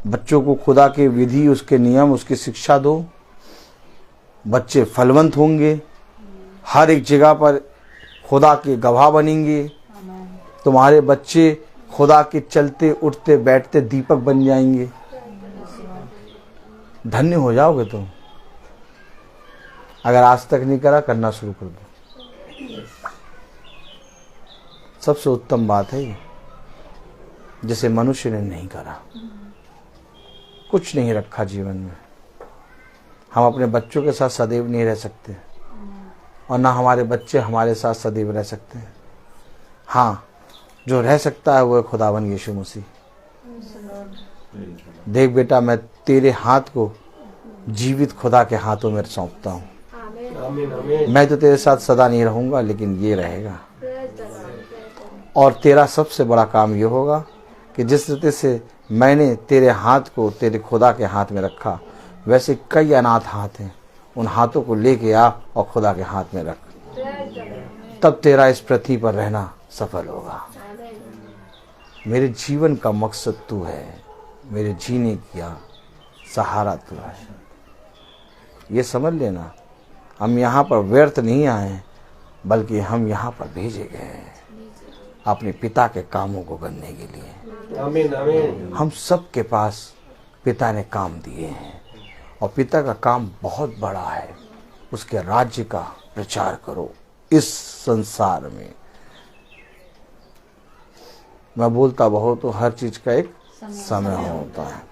बच्चों को खुदा के विधि, उसके नियम, उसकी शिक्षा दो। बच्चे फलवंत होंगे, हर एक जगह पर खुदा के गवाह बनेंगे। तुम्हारे बच्चे खुदा के चलते उठते बैठते दीपक बन जाएंगे। धन्य हो जाओगे तुम। अगर आज तक नहीं करा, करना शुरू कर दो। सबसे उत्तम बात है ये, जिसे मनुष्य ने नहीं करा। कुछ नहीं रखा जीवन में। हम अपने बच्चों के साथ सदैव नहीं रह सकते, और ना हमारे बच्चे हमारे साथ सदैव रह सकते हैं। हाँ, जो रह सकता है वो है खुदावन यीशु मसीह। देख बेटा, मैं तेरे हाथ को जीवित खुदा के हाथों में सौंपता हूँ। मैं तो तेरे साथ सदा नहीं रहूंगा, लेकिन ये रहेगा। और तेरा सबसे बड़ा काम ये होगा कि जिस रीति से मैंने तेरे हाथ को तेरे खुदा के हाथ में रखा, वैसे कई अनाथ हाथ हैं, उन हाथों को लेके आ और खुदा के हाथ में रख। तब तेरा इस पृथ्वी पर रहना सफल होगा। मेरे जीवन का मकसद तू है। मेरे जीने का सहारा तू है। ये समझ लेना, हम यहाँ पर व्यर्थ नहीं आए, बल्कि हम यहाँ पर भेजे गए हैं अपने पिता के कामों को करने के लिए। आमीन आमीन। हम सब के पास पिता ने काम दिए हैं और पिता का काम बहुत बड़ा है। उसके राज्य का प्रचार करो इस संसार में। मैं बोलता बहुत हूँ, हर चीज का एक समय होता है।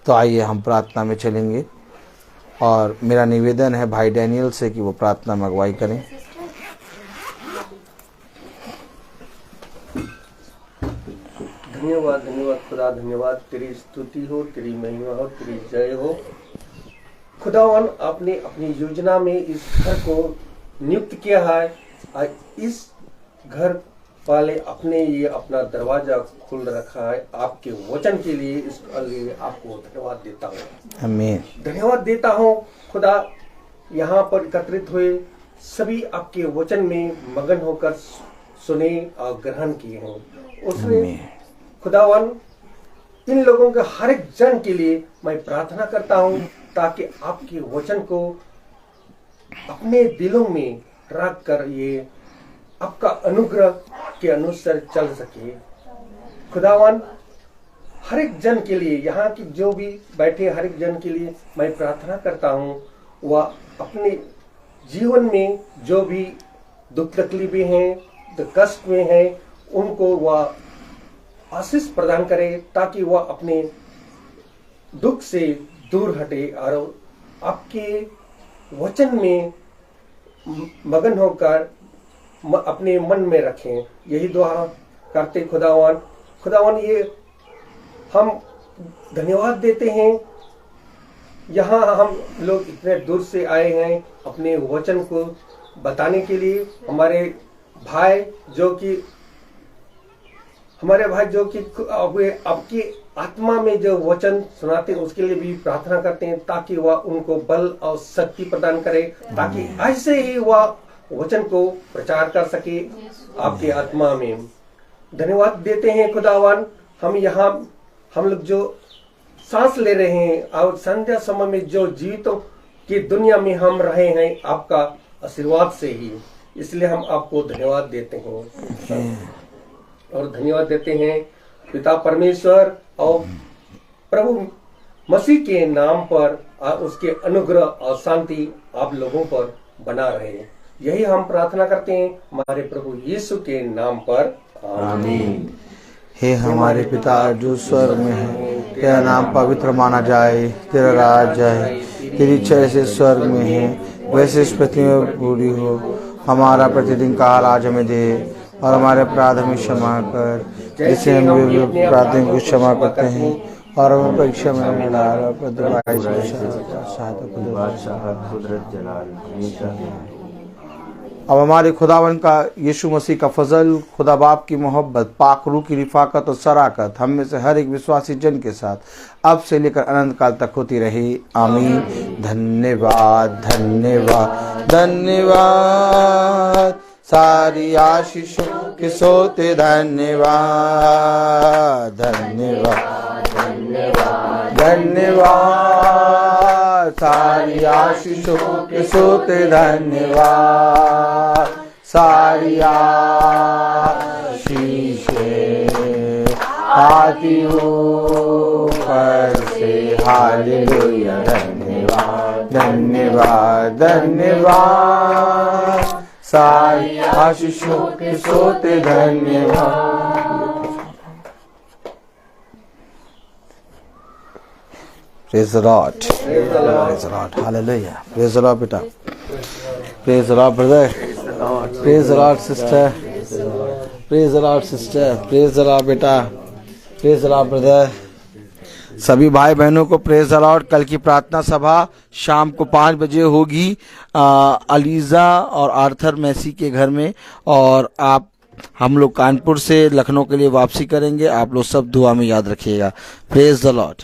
तो आइए हम प्रार्थना में चलेंगे और मेरा निवेदन है भाई डैनियल से कि वो प्रार्थना में अगुवाई करें। धन्यवाद धन्यवाद खुदा, धन्यवाद। तेरी स्तुति हो, तेरी महिमा हो, तेरी जय हो। खुदावन, आपने अपनी योजना में इस घर को नियुक्त किया है और इस घर वाले अपने ये अपना दरवाजा खोल रखा है आपके वचन के लिए। इसके लिए आपको धन्यवाद देता हूँ। आमीन। धन्यवाद देता हूँ खुदा, यहाँ पर एकत्रित हुए सभी आपके वचन में मगन होकर सुने और ग्रहण किए हैं। उसने खुदावन इन लोगों के हर एक जन के लिए मैं प्रार्थना करता हूँ ताकि आपके वचन को अपने दिलों में रख कर ये आपका अनुग्रह के अनुसार चल सके। खुदावन, हर एक जन के लिए, यहाँ की जो भी बैठे हर एक जन के लिए मैं प्रार्थना करता हूँ, वह अपने जीवन में जो भी दुख तकलीफें हैं, जो कष्ट में हैं, उनको वह आशीष प्रदान करे ताकि वह अपने दुख से दूर हटे और आपके वचन में मगन होकर अपने मन में रखें। यही दुआ करते खुदावन। खुदावन, ये हम धन्यवाद देते हैं, यहाँ हम लोग इतने दूर से आए हैं अपने वचन को बताने के लिए। हमारे भाई जो कि आपकी आत्मा में जो वचन सुनाते हैं उसके लिए भी प्रार्थना करते हैं ताकि वह उनको बल और शक्ति प्रदान करे, ताकि ऐसे ही वह वचन को प्रचार कर सके आपकी आत्मा में। धन्यवाद देते हैं खुदावन। हम लोग जो सांस ले रहे हैं और संध्या समय में जो जीवितों की दुनिया में हम रहे हैं आपका आशीर्वाद से ही, इसलिए हम आपको धन्यवाद देते हैं और धन्यवाद देते हैं पिता परमेश्वर और प्रभु मसीह के नाम पर। उसके अनुग्रह और शांति आप लोगों पर बना रहे। यही हम प्रार्थना करते हैं हमारे प्रभु यीशु के नाम पर, आमीन। हे हमारे पिता जो स्वर्ग में है, तेरा नाम पवित्र माना जाए, तेरा राज आए, तेरी इच्छा जैसे स्वर्ग में है वैसे इस पृथ्वी में पूरी हो। हमारा प्रतिदिन का आज हमें दे और हमारे अपराध हमें क्षमा कर जैसे हम भी अपराधियों को क्षमा करते हैं, और हमें परीक्षा में न डाल अब हमारे खुदावन का यीशु मसीह का फजल, खुदा बाप की मोहब्बत, पाक रूह की रिफाकत और शराकत हम में से हर एक विश्वासी जन के साथ अब से लेकर अनंत काल तक होती रही, आमीन। धन्यवाद धन्यवाद धन्यवाद, सारी आशीषों के सोते धन्यवाद धन्यवाद धन्यवाद धन्यवाद, सारी आशीषों के सोते धन्यवाद, सारी आशीषें आती ऊपर से, हालेलुया। धन्यवाद धन्यवाद धन्यवाद, सारी आशीषों के सोते धन्यवाद। Praise the Lord. Praise the Lord. Hallelujah. Praise the Lord, बेटा. Praise the Lord, brother. Praise the Lord, sister. Praise the Lord, sister. Praise the Lord, बेटा. Praise the Lord, brother. सभी भाई बहनों को प्रेज द लॉर्ड। कल की प्रार्थना सभा शाम को 5 बजे होगी अलीजा और आर्थर मैसी के घर में, और हम लोग कानपुर से लखनऊ के लिए वापसी करेंगे। आप लोग सब दुआ में याद रखिएगा। Praise the Lord.